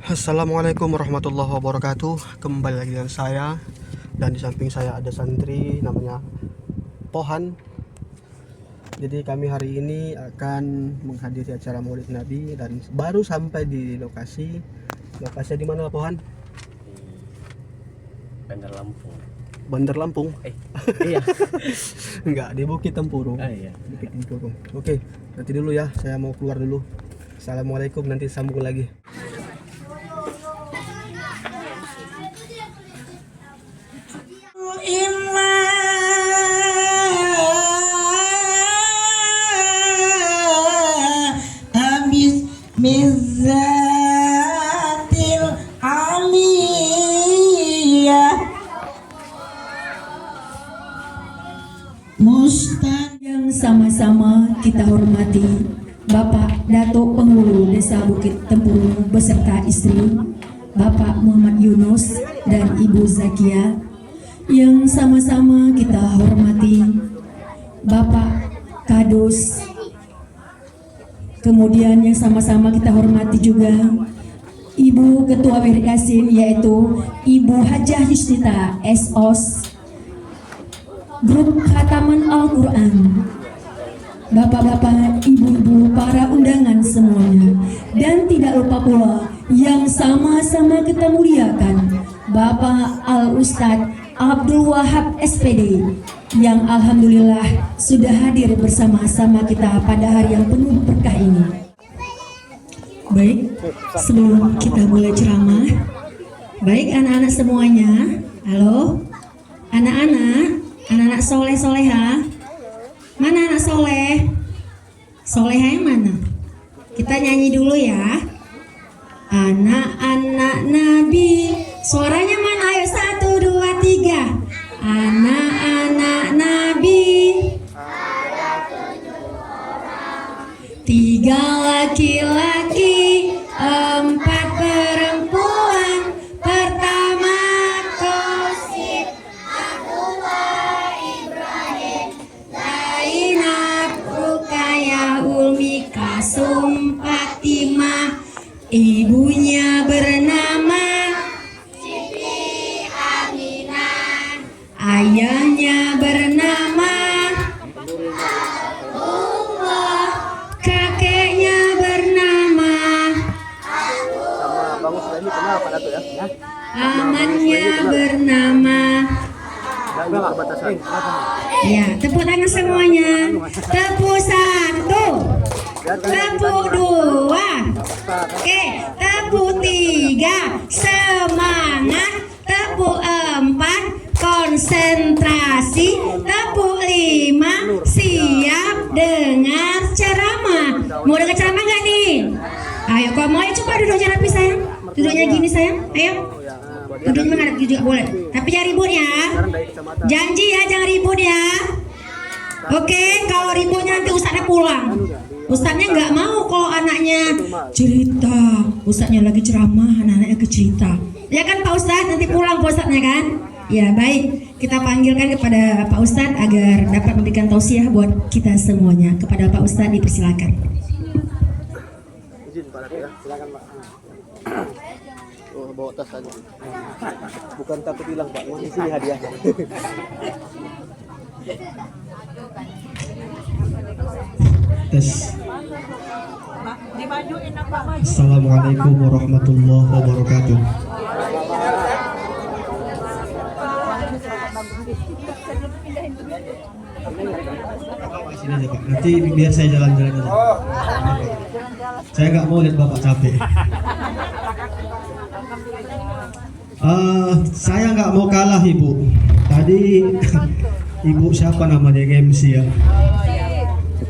Assalamualaikum warahmatullahi wabarakatuh. Kembali lagi dengan saya, dan di samping saya ada santri namanya Pohan. Jadi kami hari ini akan menghadiri acara Maulid Nabi dan baru sampai di lokasi. Lokasinya di mana, Pohan? Bandar Lampung. Bandar Lampung? Iya. Enggak, di Bukit Tempurung. Iya. Bukit Tempurung. Oke, nanti dulu ya, saya mau keluar dulu. Assalamualaikum, nanti sambung lagi. Mizatil aliyah Mustad. Yang sama-sama kita hormati Bapak Datuk Penghulu Desa Bukit Tempurung beserta istri Bapak Muhammad Yunus dan Ibu Zakia. Yang sama-sama kita hormati Bapak Kadus. Kemudian yang sama-sama kita hormati juga Ibu Ketua Wirid Yasin, yaitu Ibu Hajah Yusnita SOS Grup Khataman Al-Quran, Bapak-bapak, ibu-ibu, para undangan semuanya. Dan tidak lupa pula yang sama-sama kita muliakan Bapak Al-Ustadz Abdul Wahab SPD, yang alhamdulillah sudah hadir bersama-sama kita pada hari yang penuh berkah ini. Baik, sebelum kita mulai ceramah, baik anak-anak semuanya, halo, anak-anak soleh-soleha, mana anak soleh? Soleha yang mana? Kita nyanyi dulu ya. Anak-anak Nabi, suaranya mana? Ayo 1, 2, 3. Anak-anak Nabi, ada 7 orang, 3 laki-laki, 4 perempuan. Pertama Qasim, Abdullah, Ibrahim, Zainab, Rukayah, Ulmi, Kasum, Fatimah. Ibunya bernama Siti Aminah, ayahnya bernama Allah, kakeknya bernama amannya bernama. Ya, tepuk tangan semuanya. Tepuk 1, tepuk 2, oke, tepuk 3, semangat. Tepuk 4, konsentrasi. Tepuk 5, siap dengar ceramah. Mau dengar ceramah nggak nih? Ayo, kalau mau ya coba duduknya rapi sayang. Duduknya gini sayang, ayo. Duduknya menghadap juga boleh. Tapi jangan ribut ya. Janji ya, jangan ribut ya. Oke, kalau ributnya nanti ustadznya pulang. Ustadznya nggak mau kalau anaknya cerita. Ustadznya lagi ceramah, anak-anaknya ke cerita. Ya kan Pak Ustadz, nanti pulang Pak Ustadznya kan? Ya baik, kita panggilkan kepada Pak Ustadz agar dapat memberikan tausiah buat kita semuanya. Kepada Pak Ustadz dipersilakan. Izin Pak ya, silakan Pak. Oh, bawa tas aja. Bukan takut hilang Pak, di sini hadiahnya. Tes. Assalamualaikum warahmatullahi wabarakatuh. Sini aja Pak, nanti biar saya jalan-jalan aja. Saya nggak mau lihat Bapak capek. Saya nggak mau kalah Ibu. Tadi Ibu siapa namanya yang MC ya?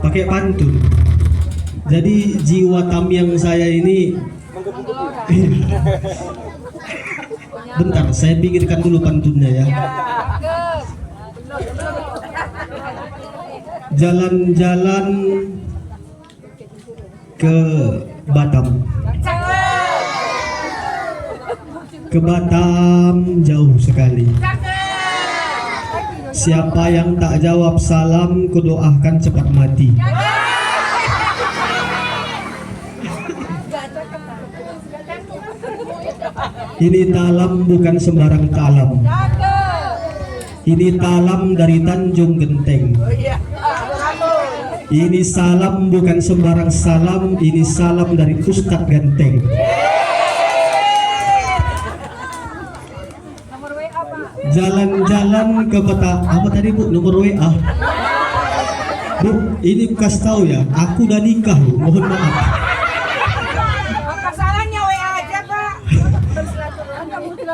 Pakai pantun. Jadi jiwa tamiang saya ini. Bentar, saya pikirkan dulu pantunnya ya. Jalan-jalan ke Batam. Ke Batam jauh sekali. Siapa yang tak jawab salam, kudoakan cepat mati. Ini talam bukan sembarang talam. Ini talam dari Tanjung Genteng. Ini salam bukan sembarang salam. Ini salam dari Ustadz Genteng. Jalan-jalan ke peta. Apa tadi Bu? Nomor WA. Bu, ini kasih tahu ya. Aku udah nikah Bu. Mohon maaf. Masalahnya WA aja Pak.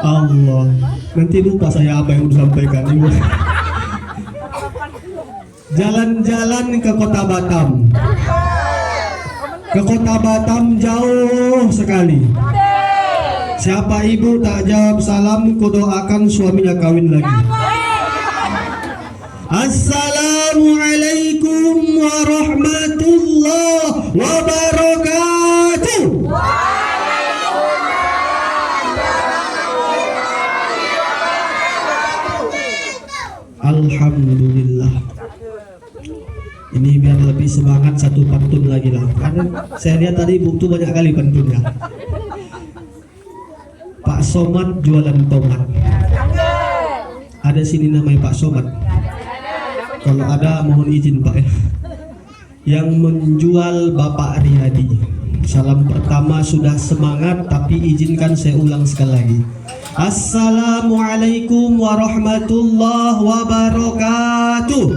Allah, nanti lupa saya apa yang disampaikan Ibu. Jalan-jalan ke kota Batam. Ke kota Batam jauh sekali. Siapa ibu tak jawab salam, kudoakan suaminya kawin lagi. Assalamualaikum warahmatullahi wabarakatuh. Alhamdulillah. Ini biar lebih semangat satu pantun lagi lah. Karena saya lihat tadi ibu tuh banyak kali pantunnya. Pak Somad jualan tomat. Ada sini namanya Pak Somad. Kalau ada mohon izin Pak ya. Yang menjual Bapak Riyadi. Salam pertama sudah semangat, tapi izinkan saya ulang sekali lagi. Assalamualaikum warahmatullahi wabarakatuh.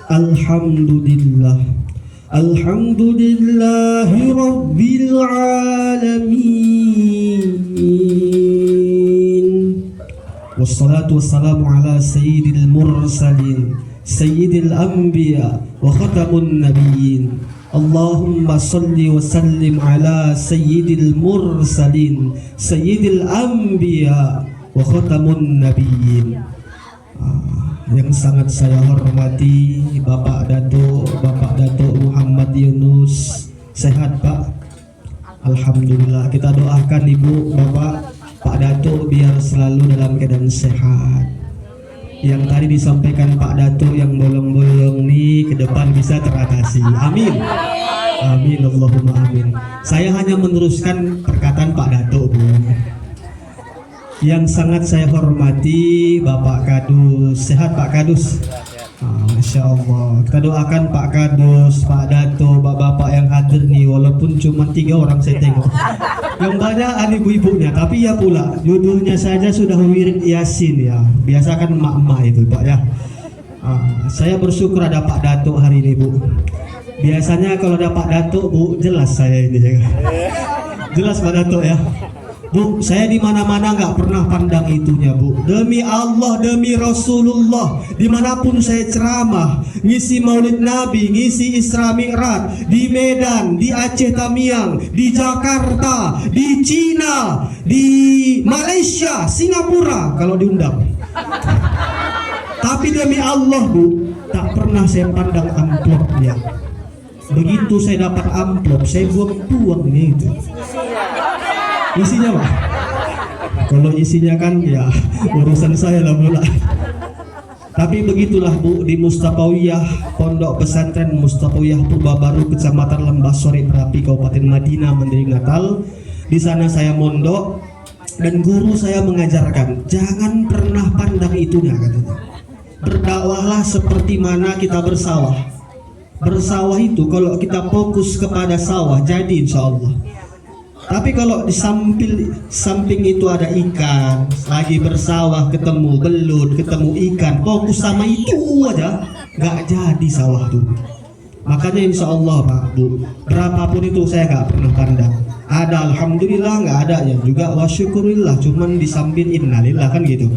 Alhamdulillah. Alhamdulillahi rabbil alamin. Wassalatu wassalamu ala sayyidil mursalin, sayyidil anbiya wa khatamun nabiyyin. Allahumma salli wa sallim ala sayyidil mursalin, sayyidil anbiya wa khatamun nabiyyin. Yang sangat saya hormati Bapak Datuk Muhammad Yunus. Sehat Pak? Alhamdulillah. Kita doakan Ibu, Bapak, Pak Datuk biar selalu dalam keadaan sehat. Yang tadi disampaikan Pak Datuk yang bolong-bolong nih ke depan bisa teratasi. Amin. Amin Allahumma amin. Saya hanya meneruskan perkataan Pak Datuk Bu. Yang sangat saya hormati Bapak Kadus. Sehat Pak Kadus? Masya Allah. Kita doakan Pak Kadus, Pak Dato, bapak-bapak yang hadir nih. Walaupun cuma 3 orang saya tengok. Yang banyak ibu-ibunya. Tapi ya pula judulnya saja sudah wirid Yasin ya. Biasa kan emak-emak itu Pak ya. Saya bersyukur ada Pak Dato hari ini Bu. Biasanya kalau ada Pak Dato Bu jelas saya ini ya. Jelas Pak Dato ya. Bu, saya di mana-mana nggak pernah pandang itunya Bu. Demi Allah, demi Rasulullah, dimanapun saya ceramah, ngisi Maulid Nabi, ngisi Isra Mi'raj, di Medan, di Aceh Tamiang, di Jakarta, di Cina, di Malaysia, Singapura, kalau diundang. Tapi demi Allah Bu, tak pernah saya pandang amplopnya. Begitu saya dapat amplop, saya buang-buang itu. Isinya Pak? Kalau isinya kan ya urusan saya lah pula. Tapi begitulah Bu, di Mustafawiyah, Pondok Pesantren Mustafawiyah Purba Baru, Kecamatan Lembah Sore Merapi, Kabupaten Madinah, Mandiri Natal. Di sana saya mondok dan guru saya mengajarkan, jangan pernah pandang itunya katanya. Berdakwahlah seperti mana kita bersawah. Bersawah itu kalau kita fokus kepada sawah jadi insya Allah. Tapi kalau di samping itu ada ikan, lagi bersawah ketemu belut, ketemu ikan, fokus sama itu aja, nggak jadi sawah tuh. Makanya insya Allah Pak Bu, berapapun itu saya nggak pernah pandang. Ada alhamdulillah, nggak ada ya juga wasyukurillah, cuman di samping innalillah kan gitu.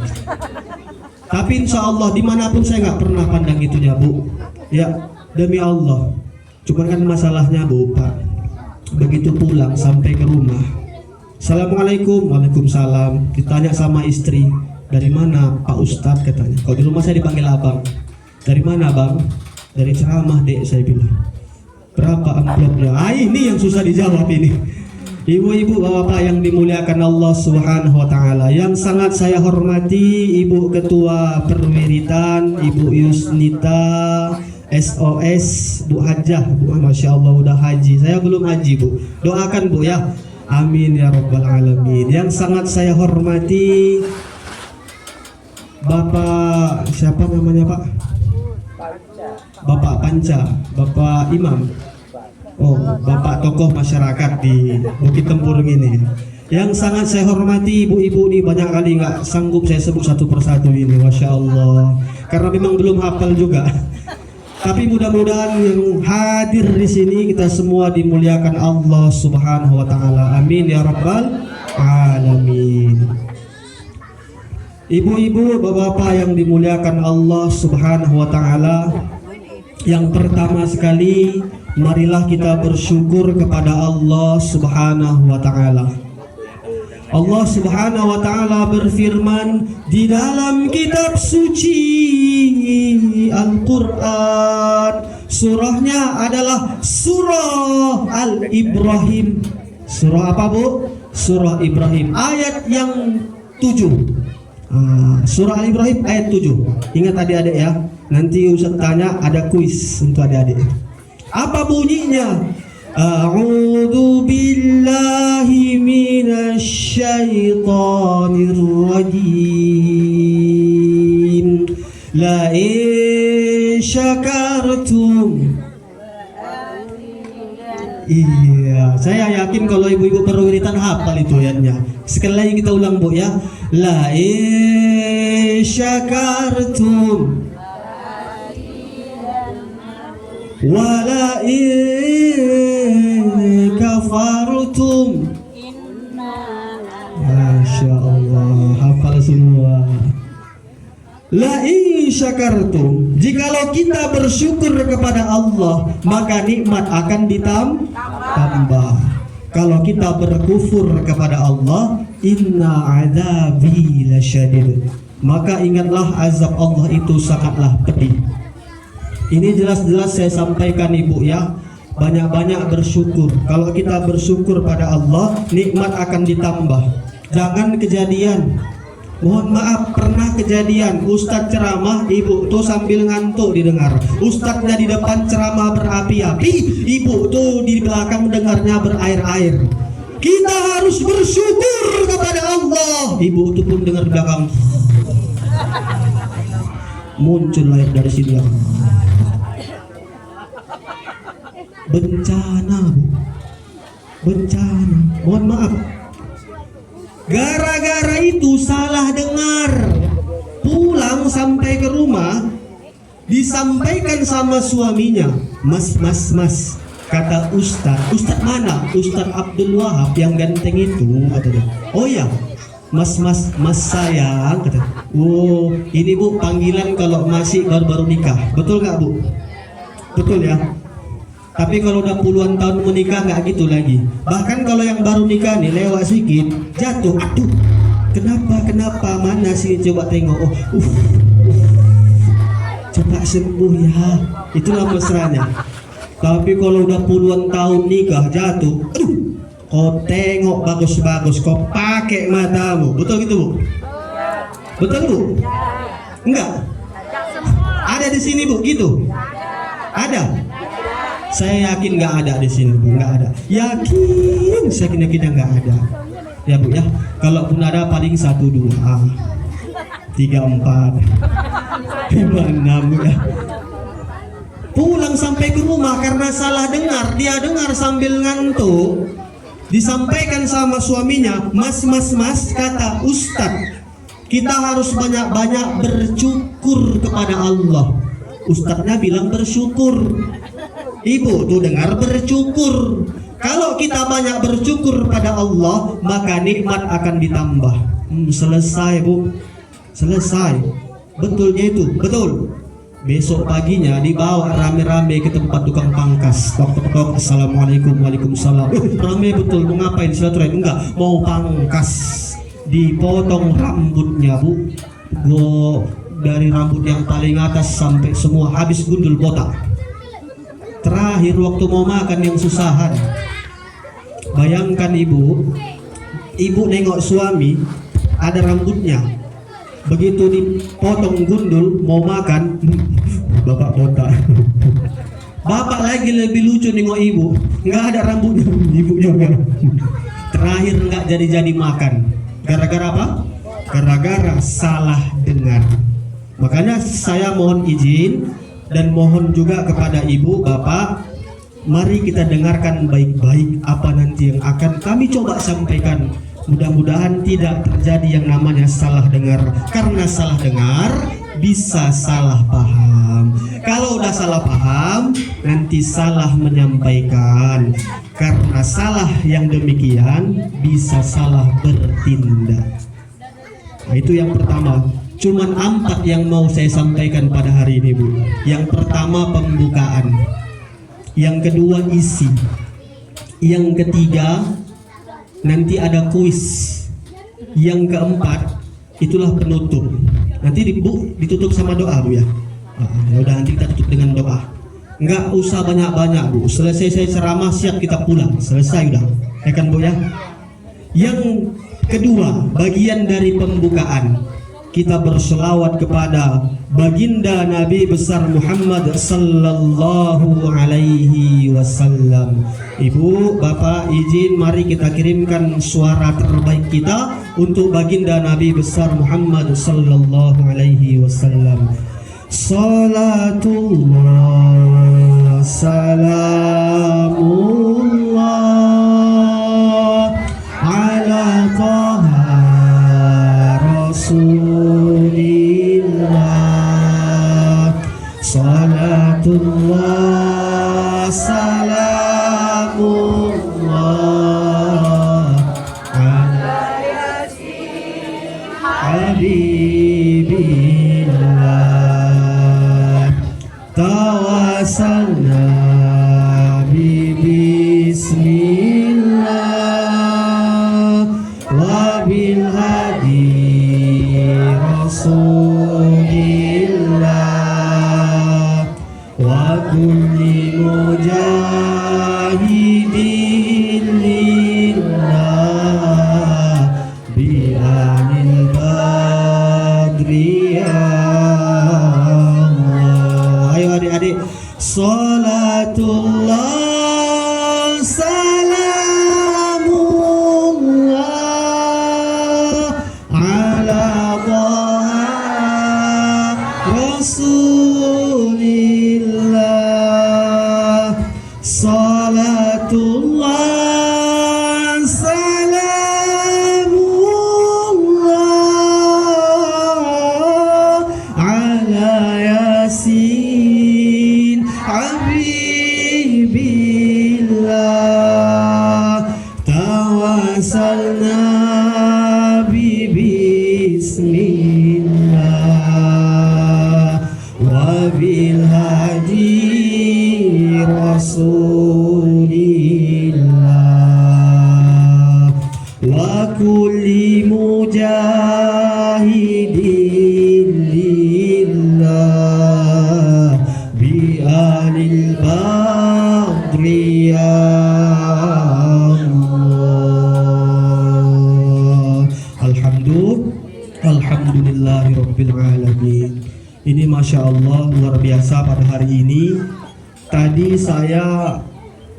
Tapi insya Allah dimanapun saya nggak pernah pandang itunya Bu. Ya demi Allah. Cuman kan masalahnya Bu Pak, begitu pulang sampai ke rumah, Assalamualaikum, waalaikumsalam. Ditanya sama istri, dari mana Pak Ustadz katanya. Kalau di rumah saya dipanggil abang. Dari mana Bang? Dari ceramah Dek, saya bilang. Berapa amplopnya? Ini yang susah dijawab ini. Ibu-ibu, bapak-bapak yang dimuliakan Allah Subhanahu wa taala, yang sangat saya hormati Ibu Ketua Perwiritan, Ibu Yusnita, SOS Bu Hajah, Bu, Masya Allah udah haji. Saya belum haji Bu. Doakan Bu ya. Amin ya Rabbal Alamin. Yang sangat saya hormati Bapak siapa namanya Pak? Bapak Panca, Bapak Imam. Oh, Bapak tokoh masyarakat di Bukit Tempurung ini. Yang sangat saya hormati ibu-ibu ini, banyak kali nggak sanggup saya sebut satu persatu ini, Masya Allah. Karena memang belum hafal juga. Tapi mudah-mudahan yang hadir di sini kita semua dimuliakan Allah Subhanahu wa taala. Amin ya rabbal alamin. Ibu-ibu, bapak-bapak yang dimuliakan Allah Subhanahu wa taala, yang pertama sekali marilah kita bersyukur kepada Allah Subhanahu wa taala. Allah Subhanahu wa taala berfirman di dalam kitab suci Al-Qur'an. Surahnya adalah surah Al-Ibrahim. Surah apa Bu? Surah Ibrahim ayat yang 7. Surah Al-Ibrahim ayat 7. Ingat adik-adik ya. Nanti Ustaz tanya, ada kuis untuk adik-adik. Apa bunyinya? A'udzu billahi minasy syaithanir rajim. La in syakartum. Iya, saya yakin kalau ibu-ibu perwiritan hafal itu ayatnya. Sekali lagi kita ulang Bu ya. La in syakartum wala in kafartum. Masya Allah, hafal semua. La in syakartum, jikalau kita bersyukur kepada Allah, maka nikmat akan ditambah. Kalau kita berkufur kepada Allah, inna adzabi lasyadid, maka ingatlah azab Allah itu sangatlah pedih. Ini jelas-jelas saya sampaikan Ibu ya. Banyak-banyak bersyukur. Kalau kita bersyukur pada Allah, nikmat akan ditambah. Jangan kejadian, mohon maaf, pernah kejadian Ustadz ceramah, Ibu tuh sambil ngantuk didengar. Ustadznya di depan ceramah berapi-api, Ibu tuh di belakang dengarnya berair-air. Kita harus bersyukur kepada Allah. Ibu tuh pun dengar di belakang, muncul air dari sini ya. Bencana Bu, bencana, mohon maaf. Gara-gara itu salah dengar, pulang sampai ke rumah disampaikan sama suaminya, mas, kata Ustadz mana? Ustadz Abdul Wahab yang ganteng itu, katanya. Oh ya, mas sayang, kata. Oh ini Bu panggilan kalau masih baru-baru nikah, betul nggak Bu? Betul ya. Tapi kalau udah puluhan tahun menikah nggak gitu lagi. Bahkan kalau yang baru nikah nih lewat sedikit jatuh, aduh, kenapa mana sih, coba tengok, coba sembuh ya, itulah mesranya. Tapi kalau udah puluhan tahun nikah jatuh, aduh, kau tengok bagus-bagus, kau pakai matamu, betul gitu Bu? Betul Bu? Enggak? Ada di sini Bu gitu? Ada? Saya yakin nggak ada di sini Bu, nggak ada. Yakin, saya yakin nggak ada. Ya Bu ya, kalaupun ada paling 1, 2, 3, 4, 5, 6 ya. Pulang sampai ke rumah karena salah dengar, dia dengar sambil ngantuk. Disampaikan sama suaminya, mas, kata Ustadz, kita harus banyak-banyak bersyukur kepada Allah. Ustadznya bilang bersyukur. Ibu tuh dengar bersyukur. Kalau kita banyak bersyukur pada Allah, maka nikmat akan ditambah. Selesai Bu, selesai. Betulnya itu, betul. Besok paginya dibawa rame-rame ke tempat tukang pangkas. Tok, assalamualaikum, waalaikumsalam. Rame betul, mau ngapain silaturahim? Enggak, mau pangkas. Dipotong rambutnya Bu. Dari rambut yang paling atas sampai semua habis gundul botak. Terakhir waktu mau makan yang susahan. Bayangkan ibu nengok suami ada rambutnya, begitu dipotong gundul mau makan bapak botak. Bapak lagi lebih lucu nengok ibu, nggak ada rambutnya ibu juga. Terakhir nggak jadi makan. Gara-gara apa? Gara-gara salah dengar. Makanya saya mohon izin dan mohon juga kepada ibu, bapak, mari kita dengarkan baik-baik apa nanti yang akan kami coba sampaikan. Mudah-mudahan tidak terjadi yang namanya salah dengar. Karena salah dengar bisa salah paham. Kalau udah salah paham, nanti salah menyampaikan. Karena salah yang demikian bisa salah bertindak. Nah, itu yang pertama. Cuman 4 yang mau saya sampaikan pada hari ini, Bu. Yang pertama pembukaan. Yang kedua isi. Yang ketiga nanti ada kuis. Yang keempat itulah penutup. Nanti Bu ditutup sama doa, Bu ya. Ya udah, nanti kita tutup dengan doa. Nggak usah banyak-banyak, Bu. Selesai saya ceramah siap kita pulang. Selesai udah. Ya kan, Bu ya? Yang kedua, bagian dari pembukaan. Kita berselawat kepada baginda Nabi besar Muhammad sallallahu alaihi wasallam. Ibu, bapak izin mari kita kirimkan suara terbaik kita untuk baginda Nabi besar Muhammad sallallahu alaihi wasallam. Salatullah salamullah ala taha Rasulillah. Salatullah salamullah ala yasin habibillah. Tawassalna bismillah wa bil hadi Rasulillah wa kulli mujahidin lillah bi anil badriyah. Ayo adik-adik, salatullah salamullah ala taha Rasulillah. Salatullah salamullah ala yasin habibillah. Tawassalna bismillah wa bil hadi Rasulillah wa kulli mujahidin lillah bi anil badriyah. Alhamdulillahirabbil alamin. Ini Masya Allah luar biasa pada hari ini. Tadi saya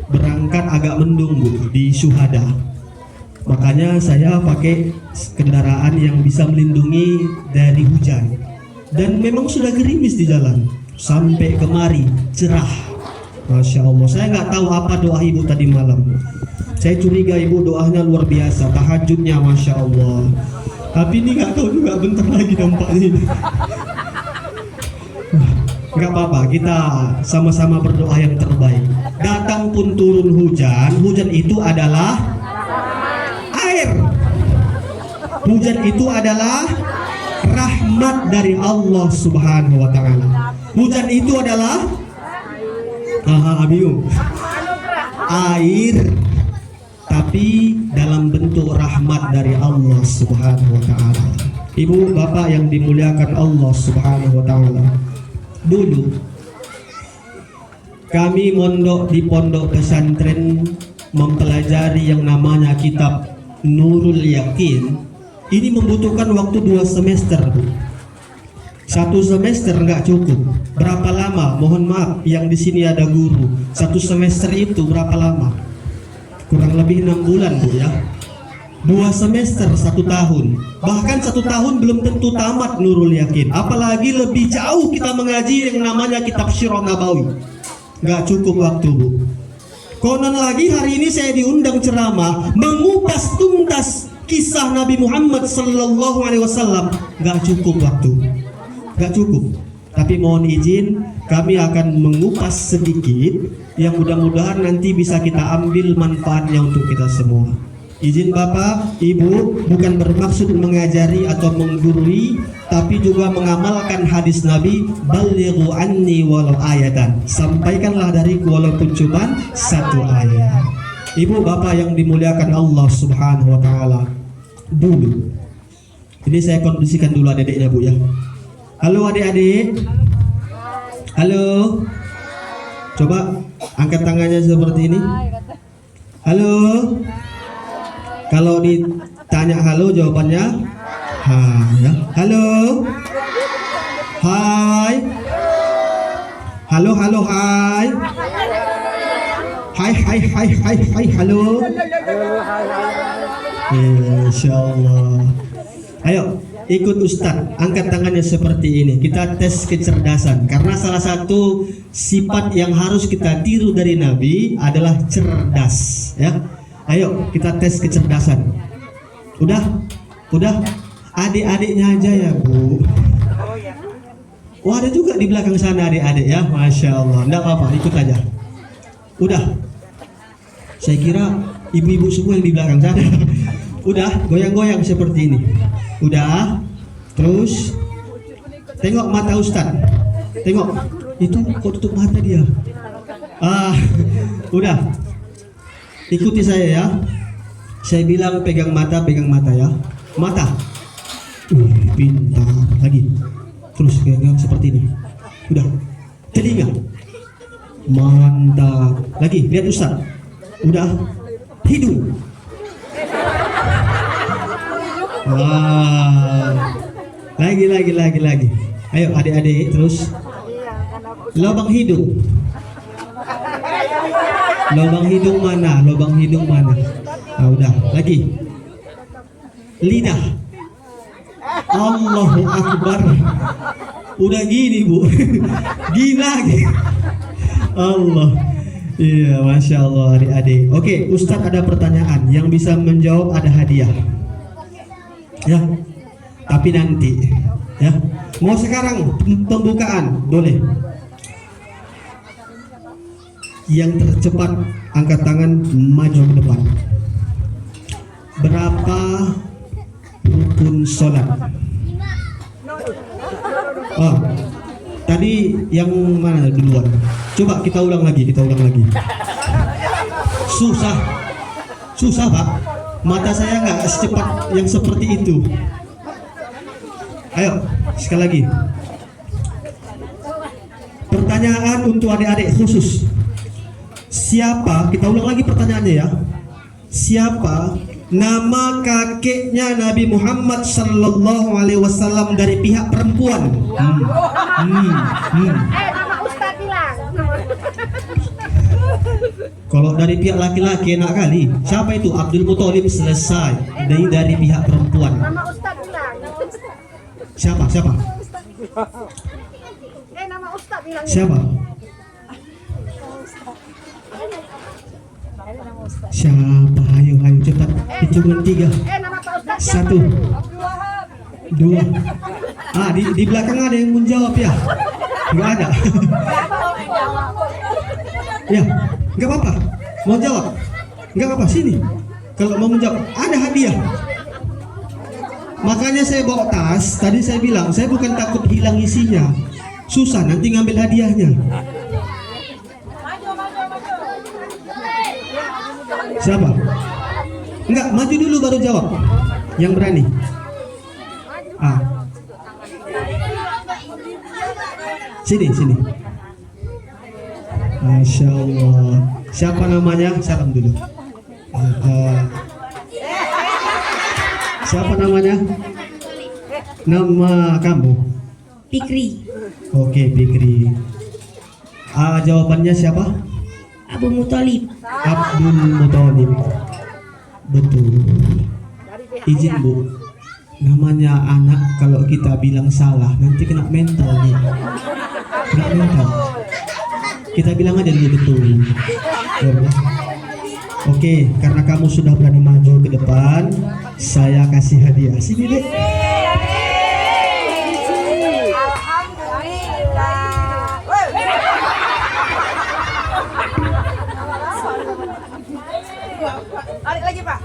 berangkat agak mendung, Bu, di Syuhada. Makanya saya pakai kendaraan yang bisa melindungi dari hujan. Dan memang sudah gerimis di jalan. Sampai kemari cerah. Masya Allah. Saya nggak tahu apa doa ibu tadi malam. Saya curiga ibu doanya luar biasa. Tahajudnya Masya Allah. Tapi ini nggak tahu juga bentar lagi dampaknya ini. Nggak apa-apa, kita sama-sama berdoa yang terbaik. Datang pun turun hujan, hujan itu adalah air. Hujan itu adalah rahmat dari Allah Subhanahu wa Ta'ala. Hujan itu adalah air, tapi dalam bentuk rahmat dari Allah Subhanahu wa Ta'ala. Ibu bapak yang dimuliakan Allah Subhanahu wa Ta'ala, dulu kami mondok di pondok pesantren mempelajari yang namanya kitab Nurul Yakin. Ini membutuhkan waktu 2 semester, Bu. Satu semester nggak cukup. Berapa lama? Mohon maaf, yang di sini ada guru. Satu semester itu berapa lama? Kurang lebih 6 bulan, Bu ya. 2 semester 1 tahun. Bahkan 1 tahun belum tentu tamat Nurul Yakin. Apalagi lebih jauh kita mengaji yang namanya kitab Sirah Nabawi. Nggak cukup waktu, Bu. Konon lagi hari ini saya diundang ceramah mengupas tuntas kisah Nabi Muhammad Sallallahu Alaihi Wasallam. Nggak cukup waktu. Gak cukup, tapi mohon izin kami akan mengupas sedikit yang mudah-mudahan nanti bisa kita ambil manfaatnya untuk kita semua. Izin Bapak, Ibu, bukan bermaksud mengajari atau menggurui, tapi juga mengamalkan hadis Nabi, balighu anni walau ayatan. Sampaikanlah dariku walaupun cuma 1 ayat. Ibu Bapak yang dimuliakan Allah Subhanahu wa taala. Dulu. Ini saya kondisikan dulu adik-adiknya, Bu ya. Halo adik-adik. Halo. Coba angkat tangannya seperti ini. Halo. Kalau ditanya halo jawabannya hai ya. Halo. Hai. Halo halo hai. Hai hai hai hai hai halo. Insyaallah. Ayo ikut Ustadz, angkat tangannya seperti ini. Kita tes kecerdasan. Karena salah satu sifat yang harus kita tiru dari Nabi adalah cerdas, ya. Ayo kita tes kecerdasan. Udah? Udah? Adik-adiknya aja ya, Bu. Wah, ada juga di belakang sana adik-adik ya. Masya Allah. Nggak apa-apa, ikut aja. Udah? Saya kira ibu-ibu semua yang di belakang sana. Udah, goyang-goyang seperti ini. Udah, terus tengok mata Ustadz. Tengok, itu kok tutup mata dia. Udah. Ikuti saya ya. Saya bilang pegang mata ya. Mata. Pintar. Lagi. Terus pegang seperti ini. Udah. Telinga. Mantap. Lagi, lihat Ustadz. Udah. Hidung. Wah. Lagi. Ayo adik-adik terus. Lubang hidung. Lubang hidung mana? Nah, udah. Lagi. Lidah. Allahu Akbar. Udah gini, Bu. Gini lagi. Allah. Iya, Masya Allah adik-adik. Oke, Ustadz ada pertanyaan. Yang bisa menjawab ada hadiah. Ya, tapi nanti ya. Mau sekarang pembukaan boleh. Yang tercepat angkat tangan maju ke depan. Berapa rukun sholat? Oh, tadi yang mana duluan? Coba kita ulang lagi. Susah Pak. Mata saya nggak secepat yang seperti itu. Ayo, sekali lagi. Pertanyaan untuk adik-adik khusus. Siapa, kita ulang lagi pertanyaannya ya. Siapa nama kakeknya Nabi Muhammad Sallallahu Alaihi Wasallam dari pihak perempuan? Nama Ustadz bilang. Kalau dari pihak laki-laki enak kali. Siapa itu? Abdul Muthalib, selesai. Dari pihak perempuan. Nama Ustadz bilang. Siapa? Nama Ustadz bilang. Siapa? Siapa? Ayo cepat. Hitungan 3. Nama Pak Ustadz. 1, 2. Di belakang ada yang menjawab ya? Nggak ada. Ya, nggak apa-apa. Mau jawab? Nggak apa-apa, sini. Kalau mau menjawab, ada hadiah. Makanya saya bawa tas. Tadi saya bilang, saya bukan takut hilang isinya. Susah nanti ngambil hadiahnya. Siapa? Enggak, maju dulu baru jawab. Yang berani. Sini. Masya Allah. Siapa namanya? Salam dulu. Siapa namanya? Nama kamu? Fikri. Oke, Fikri. Jawabannya siapa? Abu Muthalib. Abdul Muthalib. Betul. Izin Bu, namanya anak kalau kita bilang salah nanti kena mental nih. Kena mental. Kita bilang aja dulu betul. Ya. Oke, karena kamu sudah berani maju ke depan, saya kasih hadiah. Sini Dek. Tarik lagi Pak.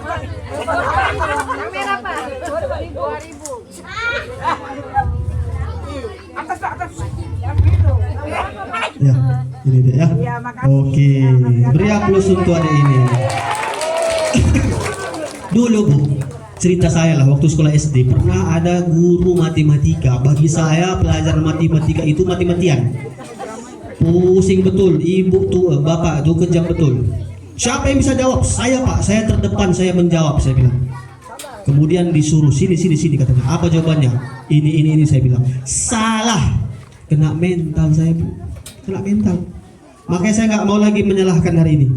Yang merah Pak. 2000. Atas Pak, atas. Yang biru. Ya, ini Dek ya. Oke, beri aplaus untuk adik ini. Dulu Bu, cerita saya lah waktu sekolah SD pernah ada guru matematika. Bagi saya pelajaran matematika itu mati-matian. Pusing betul, ibu tuh, bapak tuh kejam betul. Siapa yang bisa jawab? Saya Pak, saya terdepan, saya menjawab, saya bilang. Kemudian disuruh sini katanya. Apa jawabannya? Ini saya bilang. Salah. Kena mental saya Bu. Kena mental. Makanya saya nggak mau lagi menyalahkan hari ini.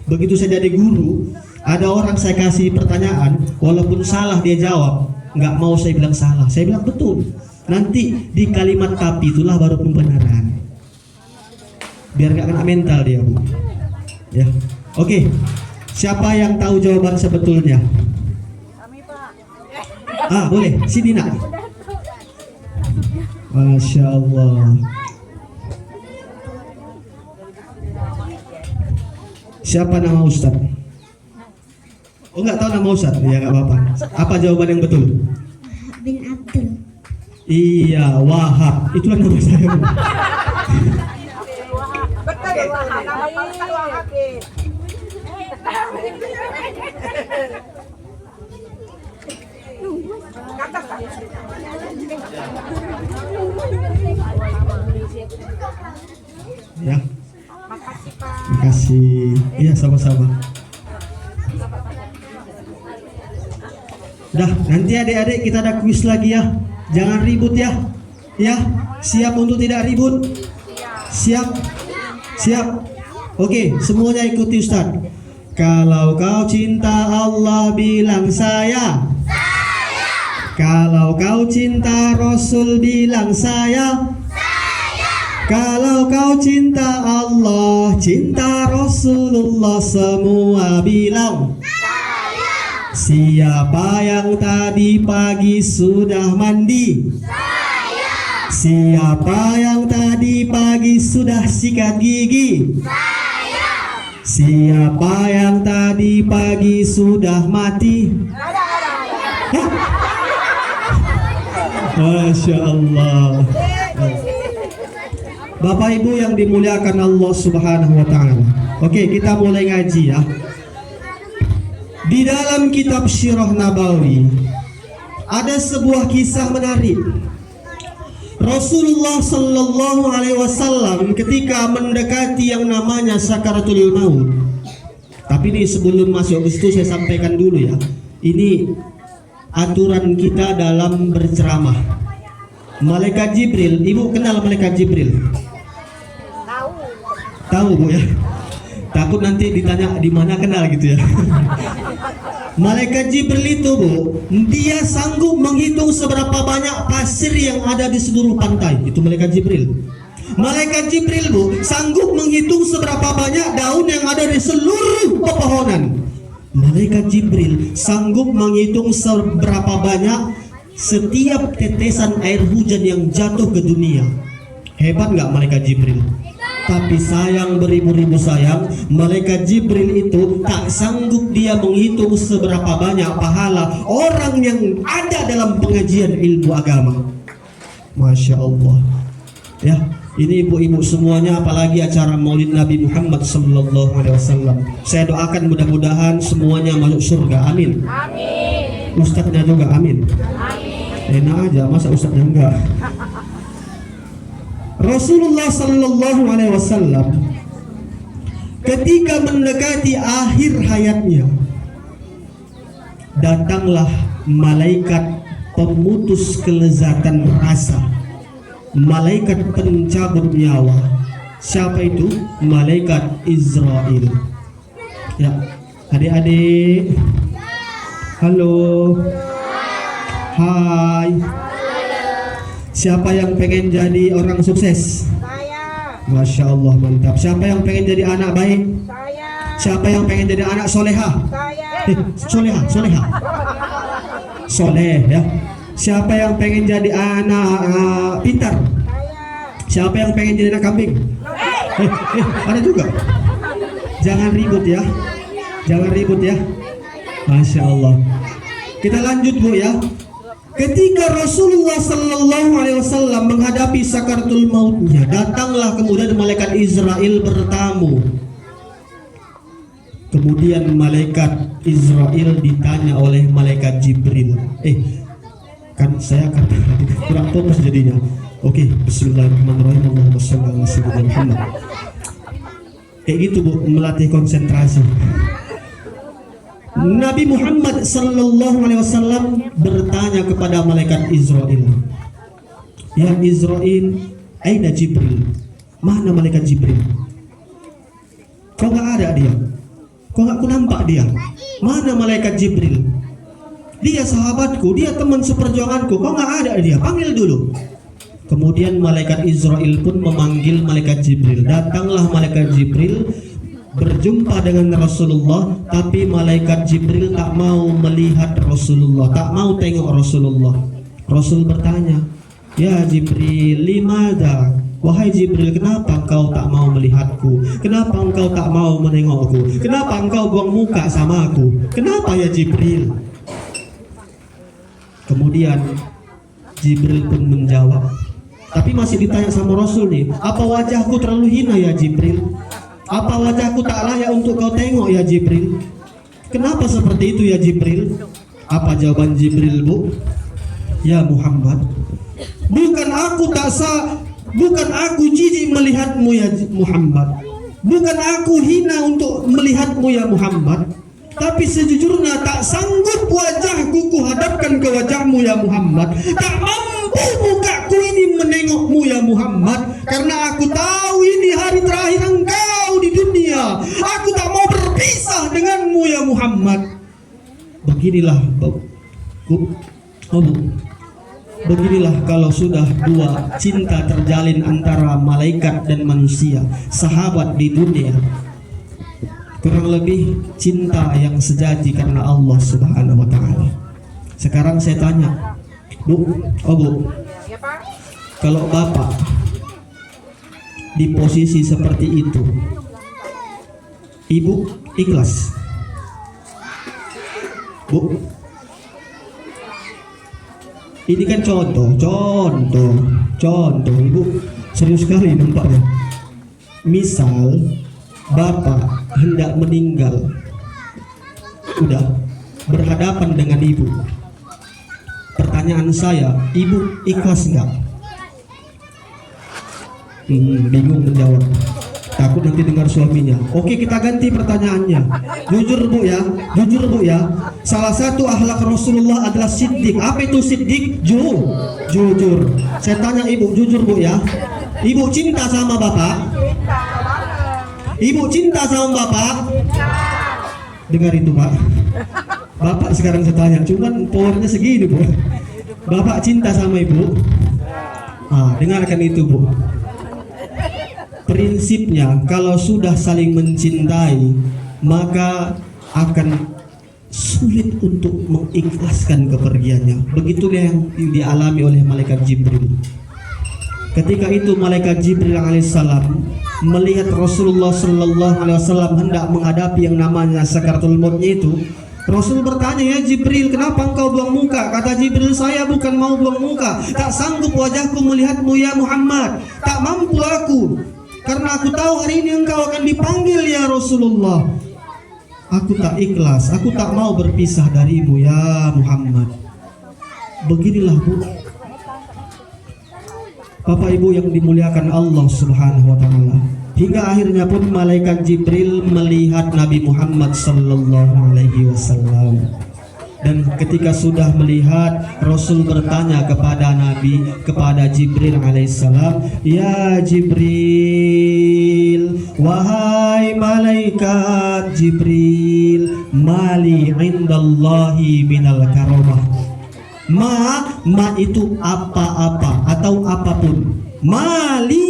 Begitu saya jadi guru, ada orang saya kasih pertanyaan, walaupun salah dia jawab, nggak mau saya bilang salah. Saya bilang betul. Nanti di kalimat tapi itulah baru pembenaran. Biar nggak kena mental dia Bu. Ya. Oke, siapa yang tahu jawaban sebetulnya? Kami Pak. Boleh, sini nak. Masya Allah. Siapa nama Ustaz? Oh nggak tahu nama Ustaz? Ya nggak apa-apa. Apa jawaban yang betul? Bin Abdul. Iya, Wahab. Itulah nama saya. Bu. Betul Wahab. Nama Pak Wahab. Atas Pak. Ya. Makasih Pak. Makasih. Iya, sama-sama. Dah, nanti adik-adik kita ada kuis lagi ya. Jangan ribut ya. Ya, siap untuk tidak ribut? Siap? Siap? Oke, semuanya ikuti Ustaz. Kalau kau cinta Allah bilang saya. Kalau kau cinta Rasul bilang saya. Kalau kau cinta Allah, cinta Rasulullah, semua bilang saya. Siapa yang tadi pagi sudah mandi? Saya. Siapa yang tadi pagi sudah sikat gigi? Saya. Siapa yang tadi pagi sudah mati? Masya Allah. Bapak Ibu yang dimuliakan Allah Subhanahu wa Ta'ala. Oke, kita mulai ngaji ya. Di dalam kitab Sirah Nabawi ada sebuah kisah menarik. Rasulullah Sallallahu Alaihi Wasallam ketika mendekati yang namanya sakaratul maut. Tapi ini sebelum masuk ke situ saya sampaikan dulu ya. Ini aturan kita dalam berceramah. Malaikat Jibril, Ibu kenal Malaikat Jibril? Tahu Bu ya? Takut nanti ditanya di mana kenal gitu ya. Malaikat Jibril itu Bu, dia sanggup menghitung seberapa banyak pasir yang ada di seluruh pantai. Itu Malaikat Jibril. Malaikat Jibril Bu, sanggup menghitung seberapa banyak daun yang ada di seluruh pepohonan. Malaikat Jibril sanggup menghitung seberapa banyak setiap tetesan air hujan yang jatuh ke dunia. Hebat nggak Malaikat Jibril? Tapi sayang beribu-ribu sayang, Malaikat Jibril itu tak sanggup dia menghitung seberapa banyak pahala orang yang ada dalam pengajian ilmu agama. Masya Allah. Ya, ini ibu-ibu semuanya, apalagi acara Maulid Nabi Muhammad Sallallahu Alaihi Wasallam. Saya doakan mudah-mudahan semuanya masuk surga. Amin. Amin. Ustadznya juga amin. Amin. Enak aja, masa ustadznya enggak? Rasulullah Sallallahu Alaihi Wasallam ketika mendekati akhir hayatnya, datanglah malaikat pemutus kelezatan rasa. malaikat pencabut nyawa. Siapa itu? Malaikat Israel. Ya, adik-adik. Halo. Hai. Siapa yang pengen jadi orang sukses? Saya. Masya Allah, mantap. Siapa yang pengen jadi anak baik? Saya. Siapa yang pengen jadi anak soleha? Saya. Soleha. Soleh ya. Siapa yang pengen jadi anak pintar? Saya. Siapa yang pengen jadi anak kambing? Ada juga. Jangan ribut ya. Jangan ribut ya. Masya Allah. Kita lanjut Bu ya. Ketika Rasulullah Sallallahu Alaihi Wasallam menghadapi sakaratul mautnya, datanglah kemudian malaikat Israel bertamu. Kemudian malaikat Israel ditanya oleh malaikat Jibril. Kan saya kata kurang fokus jadinya. Oke, Bismillahirrahmanirrahim. Allahumma shalli ala sayyidina Muhammad. Kayak gitu Bu, melatih konsentrasi. Nabi Muhammad Sallallahu Alaihi Wasallam bertanya kepada malaikat Israel, ya Israel, aina Jibril? Mana malaikat Jibril? Kok nggak ada dia? Kok nggak nampak dia? Mana malaikat Jibril? Dia sahabatku, dia teman seperjuanganku. Kok nggak ada dia? Panggil dulu. Kemudian malaikat Israel pun memanggil malaikat Jibril. Datanglah malaikat Jibril berjumpa dengan Rasulullah, tapi malaikat Jibril tak mau melihat Rasulullah, tak mau tengok Rasulullah. Rasul bertanya, ya Jibril, limada? Wahai Jibril, kenapa engkau tak mau melihatku? Kenapa engkau tak mau menengokku? Kenapa engkau buang muka sama aku? Kenapa ya Jibril? Kemudian Jibril pun menjawab, tapi masih ditanya sama Rasul nih, apa wajahku terlalu hina ya Jibril? Apa wajahku tak layak untuk kau tengok ya Jibril? Kenapa seperti itu ya Jibril? Apa jawaban Jibril Bu? Ya Muhammad, bukan aku jijik melihatmu ya Muhammad, bukan aku hina untuk melihatmu ya Muhammad, tapi sejujurnya tak sanggup wajahku kuhadapkan ke wajahmu ya Muhammad. Tak mampu mukaku ini menengokmu ya Muhammad, karena aku tahu ini hari terakhir engkau di dunia. Aku tak mau berpisah denganmu ya Muhammad. Beginilah Bu. Beginilah kalau sudah dua cinta terjalin antara malaikat dan manusia, sahabat di dunia. Kurang lebih cinta yang sejati karena Allah Subhanahu wa taala. Sekarang saya tanya, Bu, Ya Pak. kalau Bapak di posisi seperti itu, Ibu ikhlas? Bu, ini kan contoh, Ibu serius sekali nampaknya. Misal Bapak hendak meninggal, udah berhadapan dengan Ibu. Pertanyaan saya, Ibu ikhlas nggak? Bingung menjawab. Takut nanti dengar suaminya. Oke, kita ganti pertanyaannya. Jujur Bu ya. Salah satu akhlak Rasulullah adalah siddiq. Apa itu siddiq? Jujur. Saya tanya Ibu, jujur Bu ya. Ibu cinta sama Bapak? Ibu cinta sama Bapak? Dengar itu Pak. Bapak sekarang saya tanya, cuman powernya segini Bu. Bapak cinta sama Ibu? Dengarkan itu Bu. Prinsipnya kalau sudah saling mencintai, maka akan sulit untuk mengikhlaskan kepergiannya. Begitulah yang dialami oleh malaikat Jibril. Ketika itu malaikat Jibril alaihissalam melihat Rasulullah sallallahu alaihi wasallam hendak menghadapi yang namanya sakaratul mautnya itu, Rasul bertanya, ya Jibril, kenapa engkau buang muka? Kata Jibril, saya bukan mau buang muka, tak sanggup wajahku melihatmu ya Muhammad, tak mampu aku, karena aku tahu hari ini engkau akan dipanggil ya Rasulullah. Aku tak ikhlas, aku tak mau berpisah darimu ya Muhammad. Beginilah Bu, Bapak Ibu yang dimuliakan Allah Subhanahu wa taala. Hingga akhirnya pun malaikat Jibril melihat Nabi Muhammad sallallahu alaihi wasallam. Dan ketika sudah melihat, Rasul bertanya kepada Nabi, kepada Jibril alaihissalam, "Ya Jibril, wahai malaikat Jibril, mali indallahi minal karamah." Ma itu apa-apa atau apapun. Mali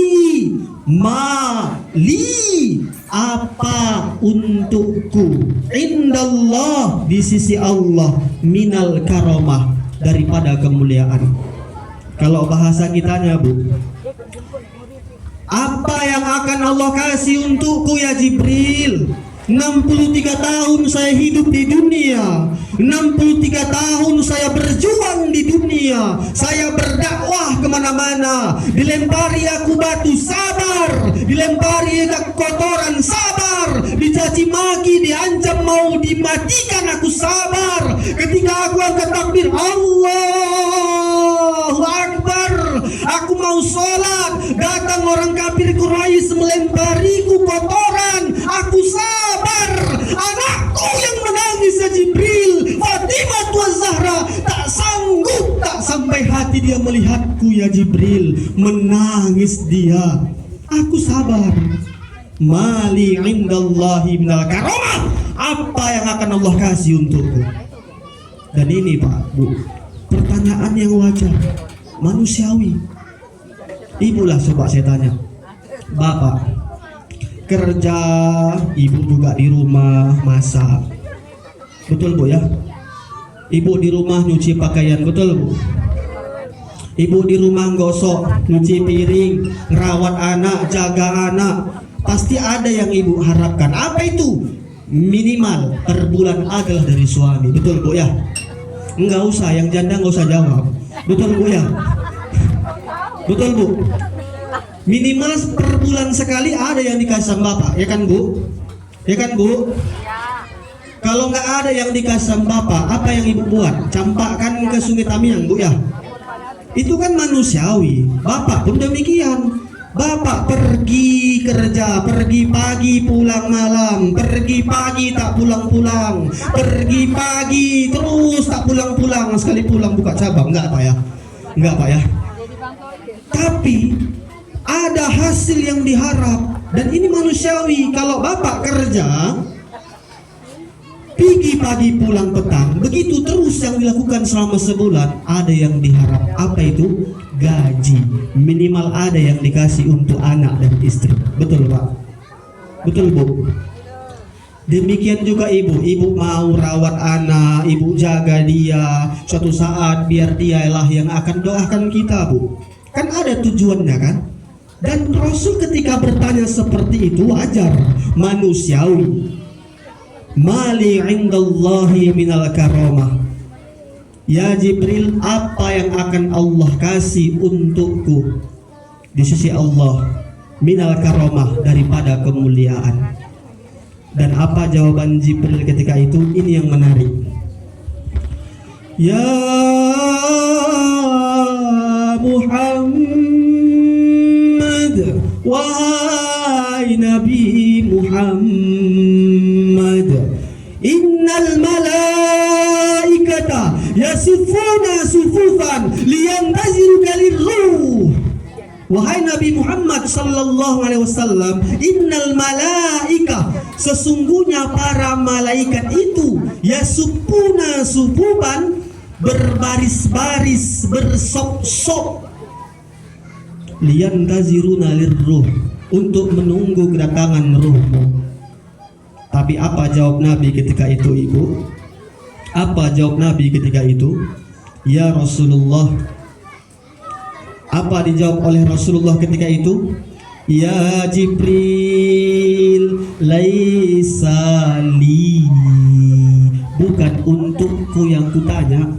apa untukku, indallah di sisi Allah, minal karamah daripada kemuliaan. Kalau bahasa kitanya, Bu, apa yang akan Allah kasih untukku ya Jibril? 63 tahun saya hidup di dunia, 63 tahun saya berjuang di dunia, saya berdakwah kemana-mana, dilempari aku batu sabar, dilempari aku kotoran sabar, dicaci maki, diancam mau dimatikan aku sabar. Ketika aku angkat takbir Allahu Akbar, aku mau sholat, datang orang kafir Quraisy melempariku kotoran, aku sabar. Anakku yang menangis ya Jibril, Fatimah Tuan Zahra, tak sanggup, tak sampai hati dia melihatku ya Jibril, menangis dia. Aku sabar. Mali indallahi minal karamah, apa yang akan Allah kasih untukku. Dan ini Pak, Bu, pertanyaan yang wajar, manusiawi. Ibulah coba saya tanya, Bapak kerja, ibu juga di rumah masak, betul Bu ya? Ibu di rumah nyuci pakaian, betul Bu? Ibu di rumah gosok, nyuci piring, ngerawat anak, jaga anak. Pasti ada yang ibu harapkan. Apa itu? Minimal per bulan adalah dari suami, betul Bu ya? Enggak usah, yang janda enggak usah jawab, betul Bu ya? Betul Bu? Minimal per bulan sekali ada yang dikasih sama Bapak, ya kan Bu? Ya kan Bu? Kalau nggak ada yang dikasih sama Bapak, apa yang Ibu buat? Campakkan ke Sungai Tamiang, Bu ya? Itu kan manusiawi. Bapak pun demikian. Bapak pergi kerja, pergi pagi pulang malam, pergi pagi tak pulang-pulang, pergi pagi terus tak pulang-pulang, sekali pulang buka cabang, enggak Pak ya? Enggak Pak ya? Tapi ada hasil yang diharap, dan ini manusiawi. Kalau Bapak kerja pergi pagi pulang petang, begitu terus yang dilakukan selama sebulan, ada yang diharap. Apa itu? Gaji. Minimal ada yang dikasih untuk anak dan istri. Betul Pak? Betul Bu? Demikian juga ibu. Ibu mau rawat anak, ibu jaga dia, suatu saat biar dialah yang akan doakan kita Bu. Kan ada tujuannya kan? Dan Rasul ketika bertanya seperti itu wajar, manusiawi. Mali indallahi minal karamah. Ya Jibril, apa yang akan Allah kasih untukku di sisi Allah, minal karamah, daripada kemuliaan. Dan apa jawaban Jibril ketika itu? Ini yang menarik. Ya Muhammad, wahai Nabi Muhammad, innal malaikata yasifuna sufufan liyantaziru kalirruh. Wahai Nabi Muhammad sallallahu alaihi wasallam, innal malaika, sesungguhnya para malaikat itu, yasufuna sufufan, berbaris-baris, bersop-sop, liyantaziruna lirruh, untuk menunggu kedatangan ruhmu. Tapi apa jawab Nabi ketika itu Ibu? Apa jawab Nabi ketika itu? Ya Rasulullah. Apa dijawab oleh Rasulullah ketika itu? Ya Jibril, laisa li, bukan untukku yang kutanya.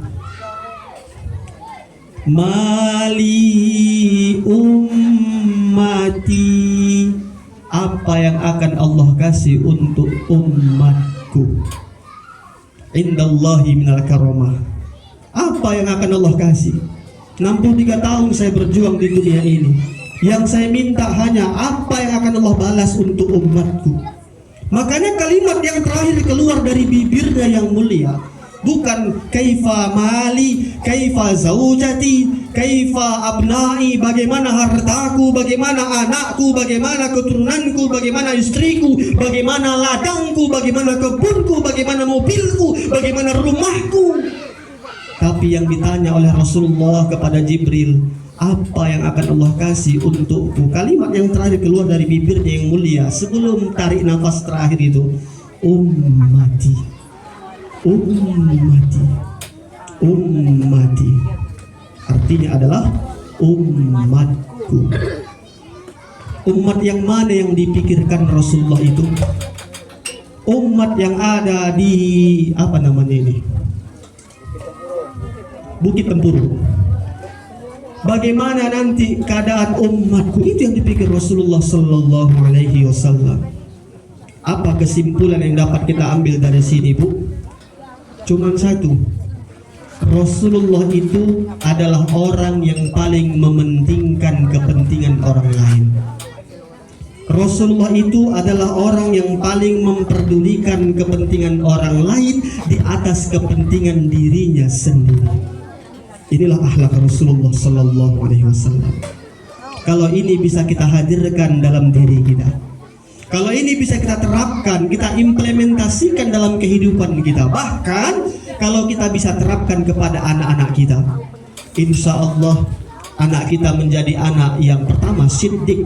Mali ummati, apa yang akan Allah kasih untuk umatku. Indallahi minal karamah, apa yang akan Allah kasih. 63 tahun saya berjuang di dunia ini, yang saya minta hanya apa yang akan Allah balas untuk umatku. Makanya kalimat yang terakhir keluar dari bibirnya yang mulia, bukan kaifa mali, kaifa zaujati, kaifa abnai, bagaimana hartaku, bagaimana anakku, bagaimana keturunanku, bagaimana istriku, bagaimana ladangku, bagaimana kebunku, bagaimana mobilku, bagaimana rumahku. Tapi yang ditanya oleh Rasulullah kepada Jibril, apa yang akan Allah kasih untukku? Kalimat yang terakhir keluar dari bibirnya yang mulia sebelum tarik nafas terakhir itu, ummati, ummati, ummati. Artinya adalah umatku. Umat yang mana yang dipikirkan Rasulullah itu? Umat yang ada di apa namanya ini? Bukit Tempuru. Bagaimana nanti keadaan umatku, itu yang dipikir Rasulullah Sallallahu Alaihi Wasallam. Apa kesimpulan yang dapat kita ambil dari sini, Bu? Cuman satu, Rasulullah itu adalah orang yang paling mementingkan kepentingan orang lain. Rasulullah itu adalah orang yang paling memperdulikan kepentingan orang lain di atas kepentingan dirinya sendiri. Inilah akhlak Rasulullah Sallallahu Alaihi Wasallam. Kalau ini bisa kita hadirkan dalam diri kita, kalau ini bisa kita terapkan, kita implementasikan dalam kehidupan kita, bahkan kalau kita bisa terapkan kepada anak-anak kita, insya Allah anak kita menjadi anak yang pertama siddiq,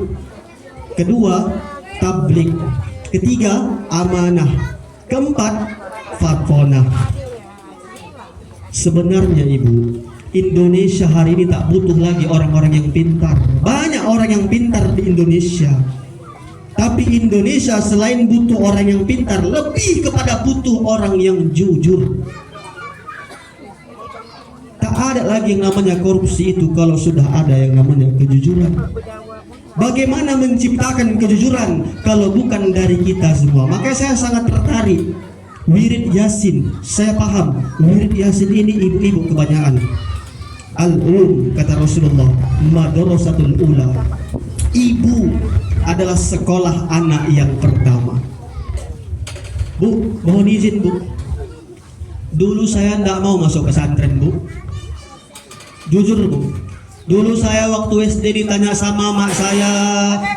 kedua tabligh, ketiga amanah, keempat fatfonah. Sebenarnya Ibu, Indonesia hari ini tak butuh lagi orang-orang yang pintar. Banyak orang yang pintar di Indonesia. Tapi Indonesia selain butuh orang yang pintar, lebih kepada butuh orang yang jujur. Tak ada lagi yang namanya korupsi itu kalau sudah ada yang namanya kejujuran. Bagaimana menciptakan kejujuran kalau bukan dari kita semua? Makanya saya sangat tertarik. Wirid Yasin, saya paham. Wirid Yasin ini ibu-ibu kebanyakan. Kata Rasulullah, madrasatul ula. Ibu adalah sekolah anak yang pertama. Bu, mohon izin Bu. Dulu saya tidak mau masuk pesantren Bu. Jujur Bu. Dulu saya waktu SD ditanya sama mak saya,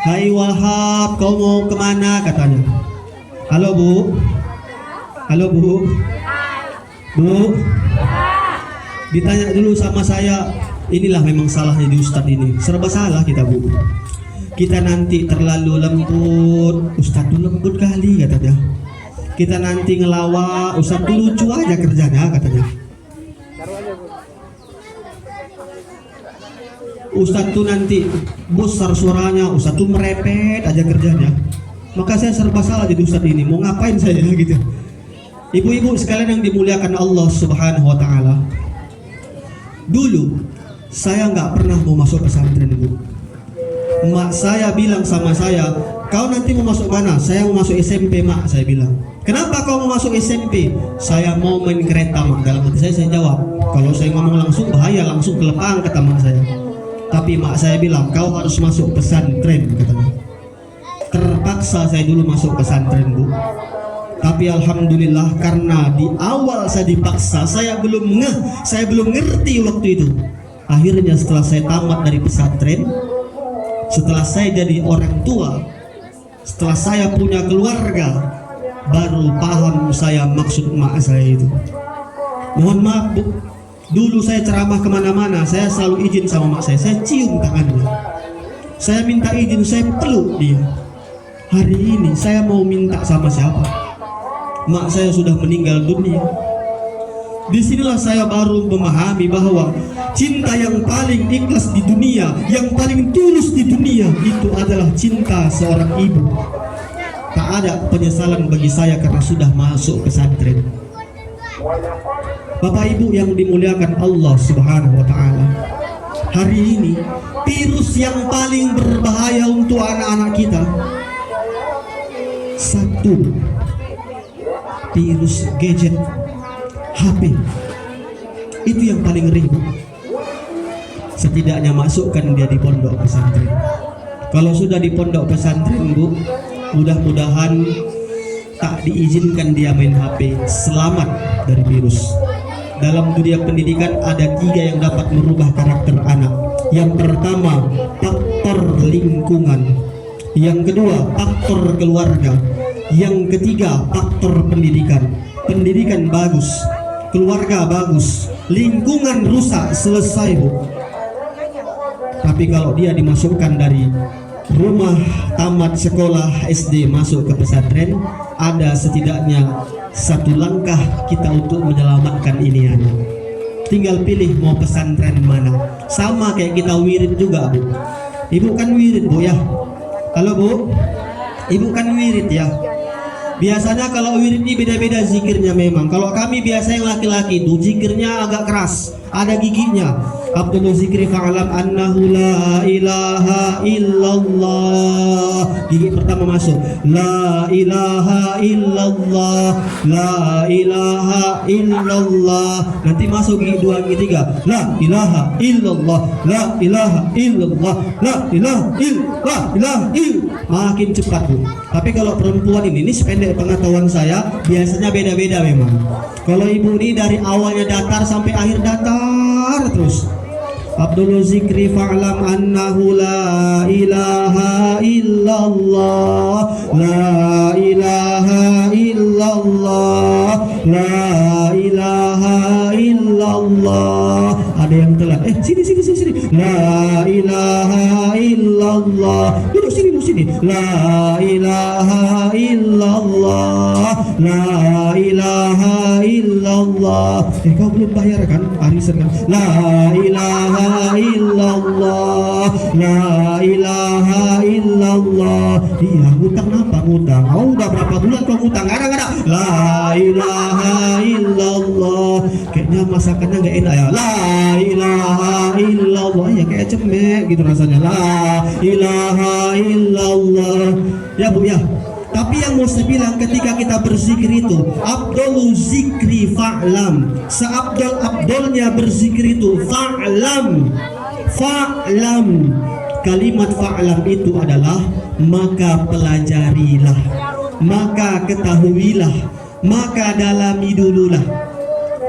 "Hai Wahab, kau mau kemana?" katanya. Halo Bu. Halo Bu. Bu. Ditanya dulu sama saya, inilah memang salahnya di Ustadz ini. Serba salah kita Bu. Kita nanti terlalu lembut, Ustadz tuh lembut kali katanya. Kita nanti ngelawak, Ustadz tuh lucu aja kerjanya katanya. Ustadz tuh nanti besar suaranya, Ustadz tuh merepet aja kerjanya. Maka saya serba salah jadi Ustadz ini. Mau ngapain saya gitu? Ibu-ibu sekalian yang dimuliakan Allah Subhanahu Wa Taala. Dulu saya nggak pernah mau masuk pesantren Bu. Mak saya bilang sama saya, "Kau nanti mau masuk mana?" "Saya mau masuk SMP Mak," saya bilang. "Kenapa kau mau masuk SMP?" "Saya mau main kereta Mak." Dalam hati saya jawab, kalau saya ngomong langsung bahaya, langsung kelepang kata mak saya. Tapi mak saya bilang, "Kau harus masuk pesantren," katanya. Terpaksa saya dulu masuk pesantren Bu. Tapi alhamdulillah karena di awal saya dipaksa, saya belum ngerti waktu itu. Akhirnya setelah saya tamat dari pesantren, setelah saya jadi orang tua, setelah saya punya keluarga, baru paham saya maksud mak saya itu. Mohon maaf Bu, dulu saya ceramah kemana-mana, saya selalu izin sama mak saya cium tangannya, saya minta izin, saya peluk dia. Hari ini saya mau minta sama siapa? Mak saya sudah meninggal dunia. Disinilah saya baru memahami bahwa cinta yang paling ikhlas di dunia, yang paling tulus di dunia, itu adalah cinta seorang ibu. Tak ada penyesalan bagi saya karena sudah masuk pesantren. Bapak Ibu yang dimuliakan Allah Subhanahu Wa Taala, hari ini virus yang paling berbahaya untuk anak-anak kita, satu, virus gadget, HP. Itu yang paling ribut. Setidaknya masukkan dia di pondok pesantren. Kalau sudah di pondok pesantren Bu, mudah-mudahan tak diizinkan dia main HP, selamat dari virus. dalam dunia pendidikan ada 3 yang dapat merubah karakter anak. Yang pertama, faktor lingkungan. Yang kedua, faktor keluarga. Yang ketiga, faktor pendidikan. Pendidikan bagus, keluarga bagus, lingkungan rusak, selesai Bu. Tapi kalau dia dimasukkan dari rumah tamat sekolah SD masuk ke pesantren, ada setidaknya 1 langkah kita untuk menyelamatkan ini anak. Tinggal pilih mau pesantren mana. Sama kayak kita wirid juga Bu. Ibu kan wirid Bu ya. Halo Bu, ibu kan wirid ya. Biasanya kalau wirid ini beda-beda zikirnya memang. Kalau kami biasa yang laki-laki itu zikirnya agak keras, ada giginya. Abdul zikri fa'alam annahu la ilaha illallah. Gigi pertama masuk, la ilaha illallah, la ilaha illallah. Nanti masuk gigi 2, gigi 3, la ilaha illallah, la ilaha illallah, la ilaha illallah, ilaha illallah. Makin cepat Bu. Tapi kalau perempuan ini sependek pengetahuan saya, biasanya beda-beda memang. Kalau ibu ini dari awalnya datar sampai akhir datar terus. Abdul zikri fa'lam annahu la ilaha illallah, la ilaha illallah, la ilaha illallah. Ada yang telat. Sini. La ilaha illallah. Duduk sini. La ilaha illallah, la ilaha illallah. Kau belum bayar kan arisan kan? La ilaha illallah, la ilaha illallah. Iya, ngutang apa ngutang? Oh, udah berapa bulan kau ngutang? Gak ada. La ilaha illallah. Kayaknya masakannya gak enak ya. La ilaha illallah. Ya kayak cemek gitu rasanya. La ilaha illallah. Ya Bu ya. Tapi yang mau saya bilang, ketika kita berzikir itu, Abdul zikri fa'lam, seabdol-abdolnya berzikir itu fa'lam. Kalimat fa'lam itu adalah maka pelajarilah, maka ketahuilah, maka dalami dululah.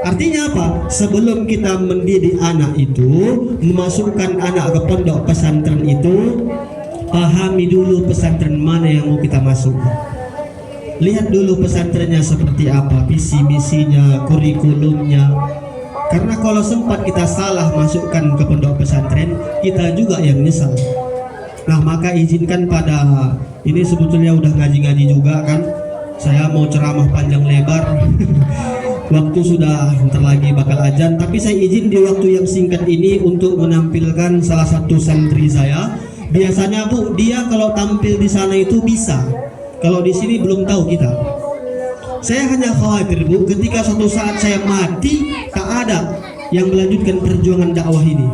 Artinya apa? Sebelum kita mendidik anak itu, memasukkan anak ke pondok pesantren itu, pahami dulu pesantren mana yang mau kita masuk. Lihat dulu pesantrennya seperti apa, visi misinya, kurikulumnya. Karena kalau sempat kita salah masukkan ke pondok pesantren, kita juga yang nyesal. Nah, maka izinkan pada ini sebetulnya udah ngaji-ngaji juga kan. Saya mau ceramah panjang lebar. Waktu sudah bentar lagi bakal azan, tapi saya izin di waktu yang singkat ini untuk menampilkan salah satu santri saya. Biasanya Bu, dia kalau tampil di sana itu bisa, kalau di sini belum tahu kita. Saya hanya khawatir Bu, ketika suatu saat saya mati, tak ada yang melanjutkan perjuangan dakwah ini.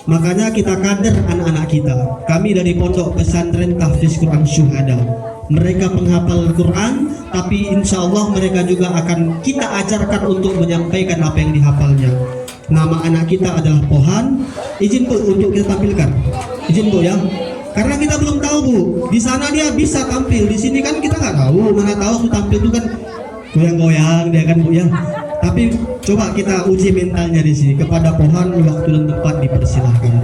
Makanya kita kader anak-anak kita. Kami dari Pondok Pesantren Tahfiz Quran Syuhada. Mereka penghafal Quran, tapi insya Allah mereka juga akan kita ajarkan untuk menyampaikan apa yang dihafalnya. Nama anak kita adalah Pohan. Izin Bu untuk kita tampilkan. Izin Bu ya. Karena kita belum tahu Bu. Di sana dia bisa tampil, di sini kan kita nggak tahu. Mana tahu tampil itu kan goyang-goyang dia kan Bu ya. Tapi coba kita uji mentalnya di sini. Kepada Pohan waktu dan tempat dipersilahkan.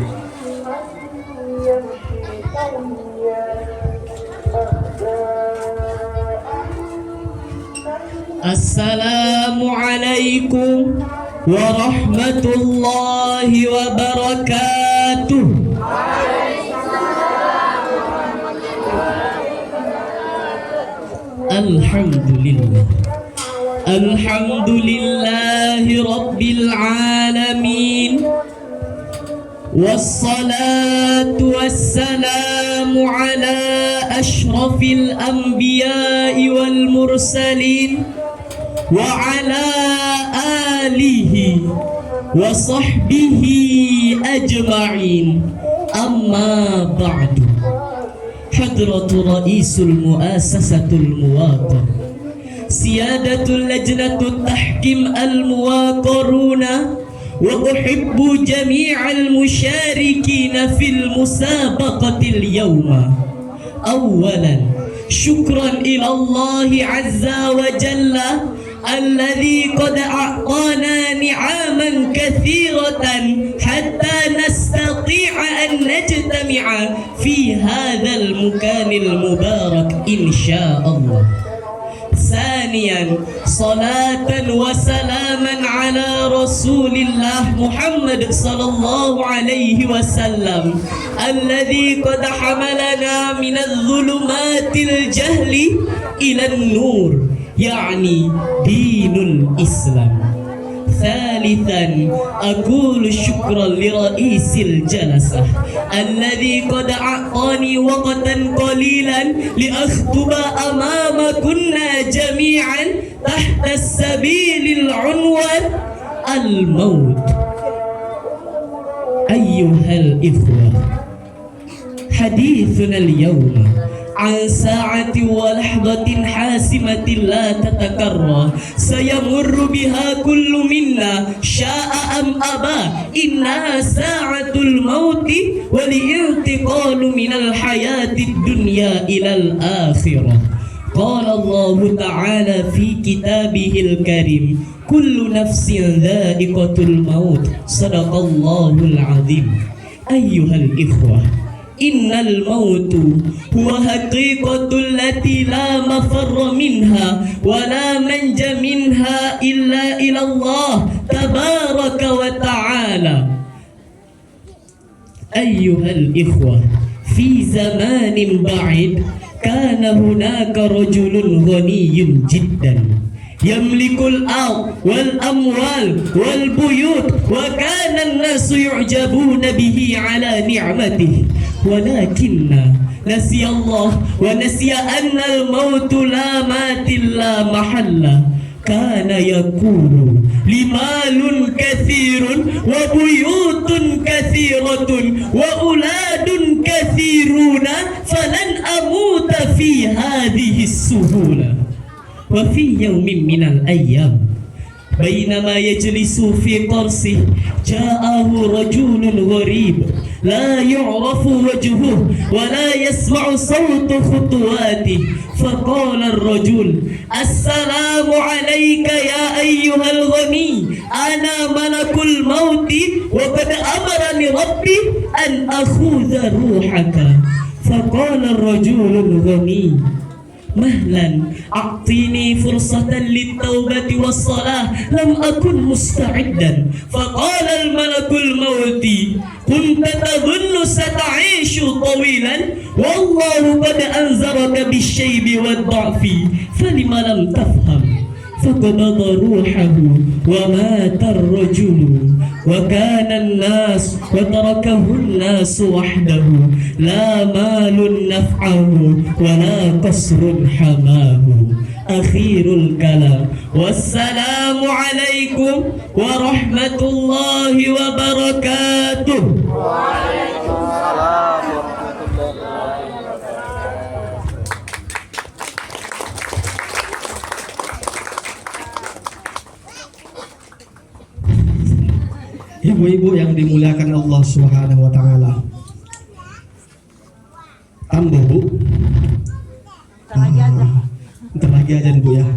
Assalamualaikum warahmatullahi wabarakatuh. Alhamdulillah. Alhamdulillahi rabbil alamin. Wassalatu wassalamu ala ashrafil anbiya'i wal mursalin wa ala alihi wa sahbihi ajma'in. Amma ba'du. Hadratu Raisul Muassasatul Muwaqar, Siyadatul Lajnatul Tahkim Al-Muwaqaruna, wa uhibbu jami'al musharikina fil musabaqatil yawma. Awalan, syukran ila Allah azza wa jalla الذي قد أعطانا نعما كثيرة حتى نستطيع أن نجتمع في هذا المكان المبارك إن شاء الله. ثانيا صلاة وسلاما على رسول الله محمد صلى الله عليه وسلم الذي قد حملنا من الظلمات الجهل إلى النور يعني دين الإسلام. ثالثا أقول شكرا لرئيس الجلسة الذي قد أعطاني وقتا قليلا لأخطب أمامكن جميعا تحت السبيل العنوان الموت. أيها الإخوة، حديثنا اليوم عن ساعة ولحظة حاسمة لا تتكرر سيمر بها كل منا شاء أم أبى. إنها ساعة الموت والانتقال من الحياة الدنيا إلى الآخرة. قال الله تعالى في كتابه الكريم: كل نفس ذائقة الموت. صدق الله العظيم. أيها الإخوة، إن الموت هو حقيقة التي لا مفر منها ولا منج منها إلا إلى الله تبارك وتعالى. أيها الإخوة، في زمان بعيد كان هناك رجل غني جدا يملك الأرض والأموال والبيوت، وكان الناس يعجبون به على نعمته، ولكن نسي الله ونسي أن الموت لا مات لا محلة. كان يقول: لمال كثير وبيوت كثيرة وأولاد كثيرون فلن أموت في هذه السهولة. وفي يوم من الأيام بينما يجلس في قرصه جاءه رجل غريب لا يعرف وجهه ولا يسمع صوت خطواته، فقال الرجل: السلام عليك يا أيها الغني، أنا ملك الموت وقد أمرني ربي أن أخذ روحك. فقال الرجل الغني: مهلا، أعطيني فرصة للتوبة والصلاة، لم أكن مستعدا. فقال الملك الموت: كنت تظن ستعيش طويلا، والله قد أنذرك بالشيب والضعف، فلم لم تفهم؟ فقبض روحه ومات الرجل، وكان الناس وتركه الناس وحده، لا مال نفعه ولا قصر حماه. أخير الكلام، والسلام عليكم ورحمة الله وبركاته. Waalaikumsalam warahmatullahi wabarakatuh. Ibu-ibu yang dimuliakan Allah Subhanahu wa taala. Tambah, Bu. Bentar lagi aja Bu ya.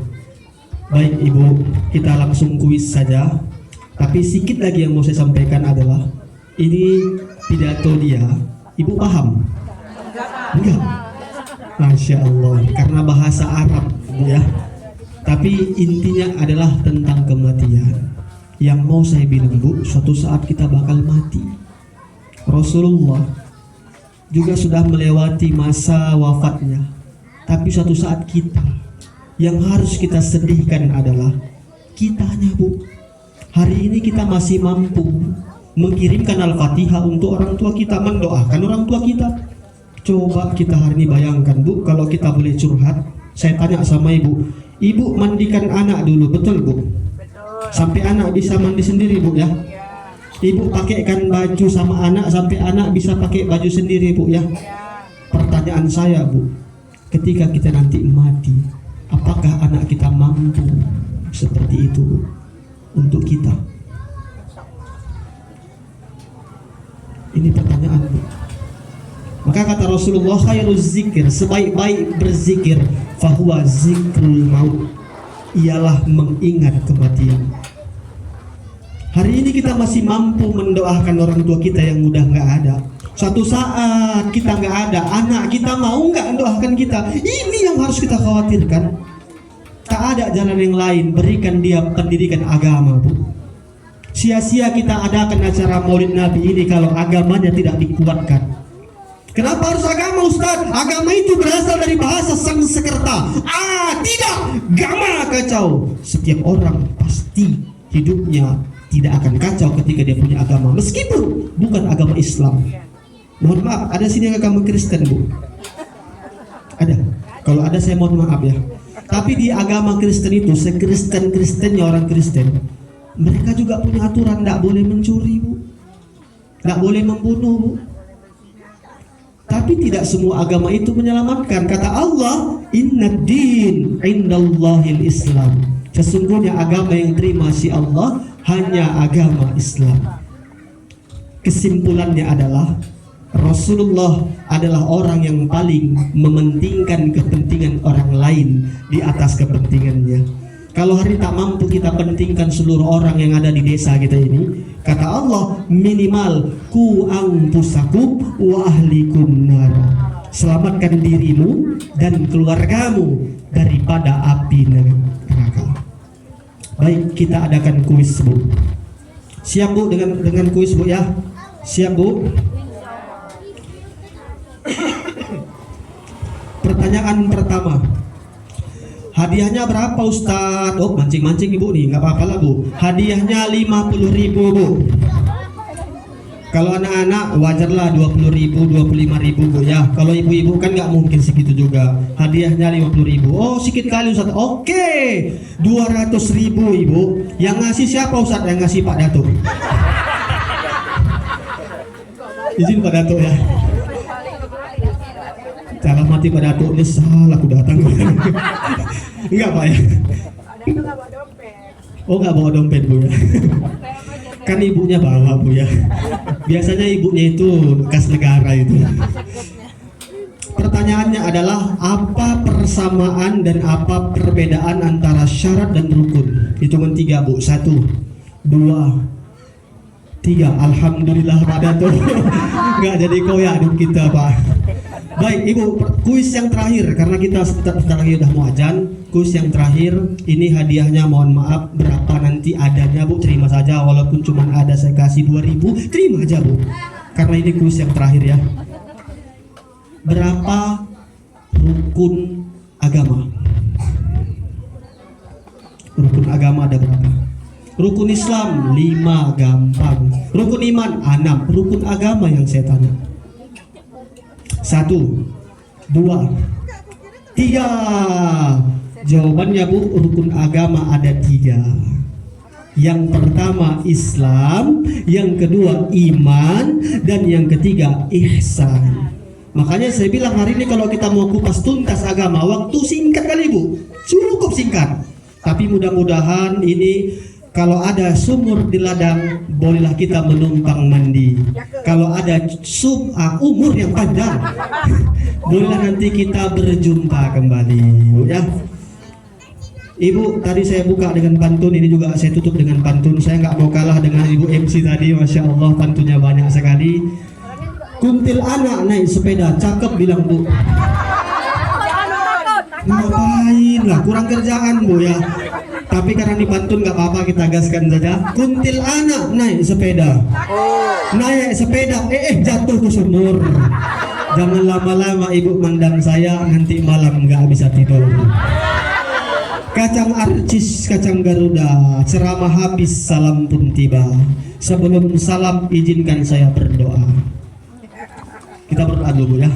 Baik Ibu, kita langsung kuis saja. Tapi sedikit lagi yang mau saya sampaikan adalah ini pidato dia. Ibu paham? Enggak. Masya Allah, karena bahasa Arab Bu ya. Tapi intinya adalah tentang kematian. Yang mau saya bilang Bu, suatu saat kita bakal mati. Rasulullah juga sudah melewati masa wafatnya. Tapi suatu saat kita, yang harus kita sedihkan adalah kitanya Bu. Hari ini kita masih mampu mengirimkan Al-Fatihah untuk orang tua kita, mendoakan orang tua kita. Coba kita hari ini bayangkan Bu, kalau kita boleh curhat, saya tanya sama Ibu, Ibu mandikan anak dulu, betul Bu? Sampai anak bisa mandi sendiri Bu ya? Ibu pakaikan baju sama anak sampai anak bisa pakai baju sendiri Bu ya? Pertanyaan saya Bu, ketika kita nanti mati, apakah anak kita mampu seperti itu Bu, untuk kita? Ini pertanyaan Bu. Maka kata Rasulullah, khairuz zikir, sebaik-baik berzikir, fahuwa zikrul maut. ialah mengingat kematian. Hari ini kita masih mampu mendoakan orang tua kita yang udah nggak ada. Suatu saat kita nggak ada, anak kita mau nggak mendoakan kita? Ini yang harus kita khawatirkan. Tak ada jalan yang lain, berikan dia pendidikan agama, Bu. Sia-sia kita adakan acara Maulid Nabi ini kalau agamanya tidak dikuatkan. Kenapa harus agama, Ustaz? Agama itu berasal dari bahasa Sanskerta. Tidak, gama kacau. Setiap orang pasti hidupnya tidak akan kacau ketika dia punya agama, meskipun bukan agama Islam. Mohon maaf, ada sini yang agama Kristen, Bu? Ada? Kalau ada saya mohon maaf ya. Tapi di agama Kristen itu, sekristen-kristennya orang Kristen, mereka juga punya aturan, tidak boleh mencuri, Bu, tidak boleh membunuh, Bu. Tapi tidak semua agama itu menyelamatkan. Kata Allah, Innad din indallahil Islam. Sesungguhnya agama yang terima si Allah hanya agama Islam. Kesimpulannya adalah Rasulullah adalah orang yang paling mementingkan kepentingan orang lain di atas kepentingannya. Kalau hari tak mampu kita pentingkan seluruh orang yang ada di desa kita ini, kata Allah, minimal ku anfusakum wa ahlikum nar. Selamatkan dirimu dan keluargamu daripada api neraka. Baik, kita adakan kuis, Bu. Siap, Bu, dengan kuis, Bu, ya? Siap, Bu? Pertanyaan pertama, hadiahnya berapa, Ustadz? Oh, mancing-mancing Ibu nih, nggak apa-apa lah, Bu. Hadiahnya 50.000, Bu. Kalau anak-anak wajarlah 20.000, 25.000, Bu, ya. Kalau ibu-ibu kan nggak mungkin segitu juga. Hadiahnya 50.000. Oh, sedikit kali, Ustadz. Oke, 200.000, Ibu. Yang ngasih siapa, Ustadz? Yang ngasih Pak Datuk. Izin Pak Datuk, ya. Jangan mati Pak Datuk, nyesal aku datang. Enggak, Pak, ya. Oh, nggak bawa dompet, Bu, ya. Kan ibunya bawa, Bu, ya. Biasanya ibunya itu bekas negara itu. Pertanyaannya adalah apa persamaan dan apa perbedaan antara syarat dan rukun? Hitungan 3, Bu. 1, 2, 3. Alhamdulillah Pak Datuk. Nggak jadi koyak hidup kita, Pak. Baik, Ibu, kuis yang terakhir karena kita sebentar lagi udah mau azan. Kuis yang terakhir ini hadiahnya, mohon maaf berapa nanti adanya, Bu, terima saja walaupun cuma ada saya kasih 2.000, terima aja, Bu. Karena ini kuis yang terakhir, ya. Berapa rukun agama? Rukun agama ada berapa? Rukun Islam 5, gampang. Rukun iman 6. Rukun agama yang saya tanya. 1, 2, 3. Jawabannya, Bu, rukun agama ada 3. Yang pertama Islam, yang kedua iman, dan yang ketiga ihsan. Makanya saya bilang hari ini kalau kita mau kupas tuntas agama, waktu singkat kali, Bu, cukup singkat. Tapi mudah-mudahan ini kalau ada sumur di ladang, bolehlah kita menumpang mandi. Kalau ada umur yang panjang, bolehlah nanti kita berjumpa kembali, ya. Ibu, tadi saya buka dengan pantun, ini juga saya tutup dengan pantun. Saya nggak mau kalah dengan Ibu MC tadi, Masya Allah, pantunnya banyak sekali. Kuntil anak naik sepeda, cakep bilang, Bu. Ngapain lah, kurang kerjaan, Bu, ya. Tapi karena di pantun nggak apa-apa, kita gaskan saja. Kuntil anak naik sepeda, naik sepeda, jatuh ke sumur. Jangan lama-lama Ibu mandang saya, nanti malam nggak bisa tidur. Kacang arcis, kacang Garuda, ceramah habis, salam pun tiba. Sebelum salam, izinkan saya berdoa. Kita berdoa dulu, ya.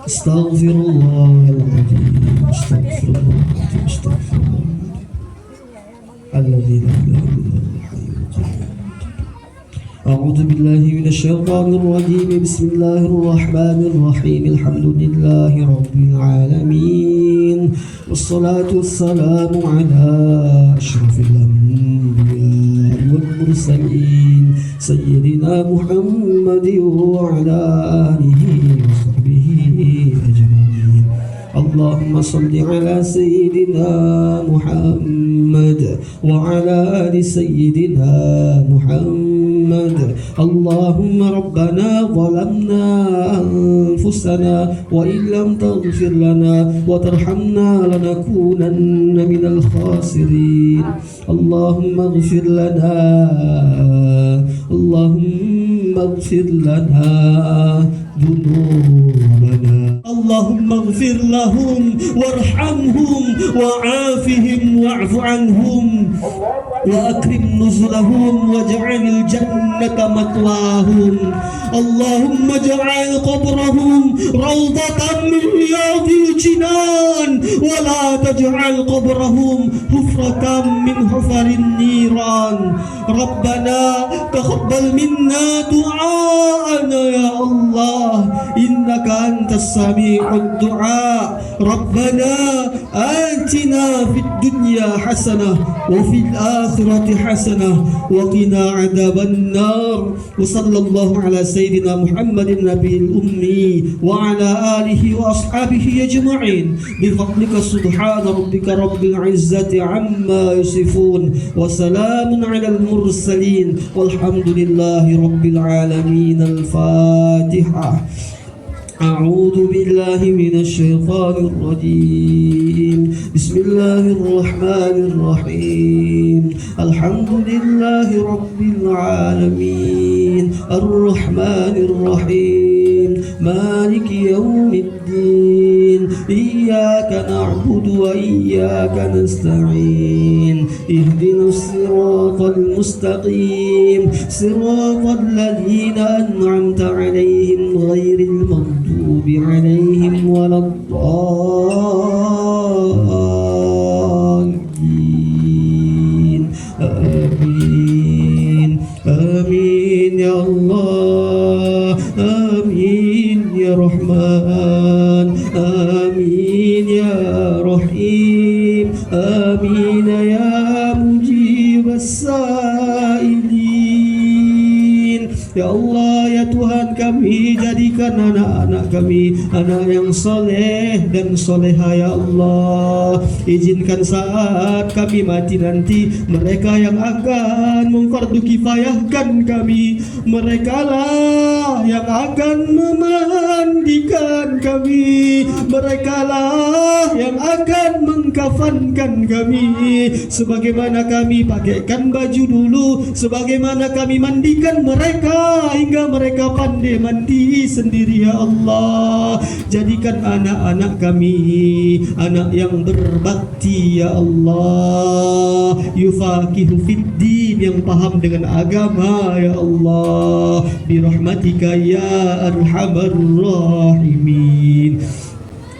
Astaghfirullahaladzim, astaghfirullahaladzim, astaghfirullahaladzim. A'udzu billahi minasyaitonir rajim. Bismillahirrahmanirrahim. Alhamdulillahi rabbil alamin. Wassalatu wassalamu ala asyrafil anbiya'i wal mursalin sayyidina Muhammadin wa ala alihi wa sahbihi ajma'in. اللهم صل على سيدنا محمد وعلى آل سيدنا محمد. اللهم ربنا ظلمنا أنفسنا وإن لم تغفر لنا وترحمنا لنكونن من الخاسرين. اللهم اغفر لنا، اللهم اغفر لنا ذنوبنا. اللهم اغفر لهم وارحمهم وعافهم واعف عنهم وأكرم نزلهم واجعل الجنة مثواهم. اللهم اجعل قبرهم روضة من رياض الجنان ولا تجعل قبرهم حفرة من حفر النيران. ربنا تقبل منا دعاءنا يا الله إنك أنت السميع الدعاء. ربنا آتنا في الدنيا حسنة وفي الآخرة حسنة وقنا عذاب النار. وصلى الله على سيدنا محمد النبي الأمي وعلى آله وأصحابه أجمعين بفضلك. سبحان ربك رب العزة عما يصفون وسلام على المرسلين والحمد لله رب العالمين. الفاتحة. أعوذ بالله من الشيطان الرجيم. بسم الله الرحمن الرحيم. الحمد لله رب العالمين الرحمن الرحيم مالك يوم الدين. إياك نعبد وإياك نستعين. اهدنا الصراط المستقيم صراط الذين أنعمت عليهم غير المغضوب عليهم ولا الضالين. آمين آمين يا الله. آمين يا رحمن. آمين يا رحيم. آمين يا مجيب السائلين. Ya Allah, ya Tuhan kami, jadikan anak-anak kami anak yang soleh dan soleha ya Allah. Izinkan saat kami mati nanti mereka yang akan memfardu kifayahkan kami. Mereka lah yang akan memandikan kami. Mereka lah yang akan mengkafankan kami. Sebagaimana kami pakaikan baju dulu, sebagaimana kami mandikan mereka hingga mereka pandai mandi sendiri ya Allah. Jadikan anak-anak kami anak yang berbakti ya Allah. Yufaqihu fiddin, yang paham dengan agama ya Allah. Birahmatika ya arhamar rahimin.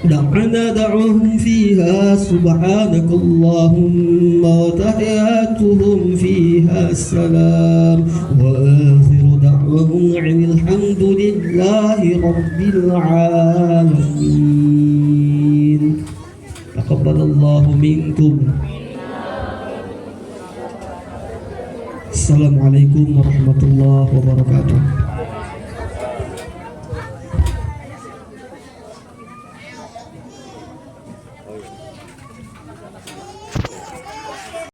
دعنا دعوهم فيها سبحانك اللهم وتحياتهم فيها السلام وآخر دعوهم عن الحمد لله رب العالمين. تقبل الله منكم. السلام عليكم ورحمة الله وبركاته.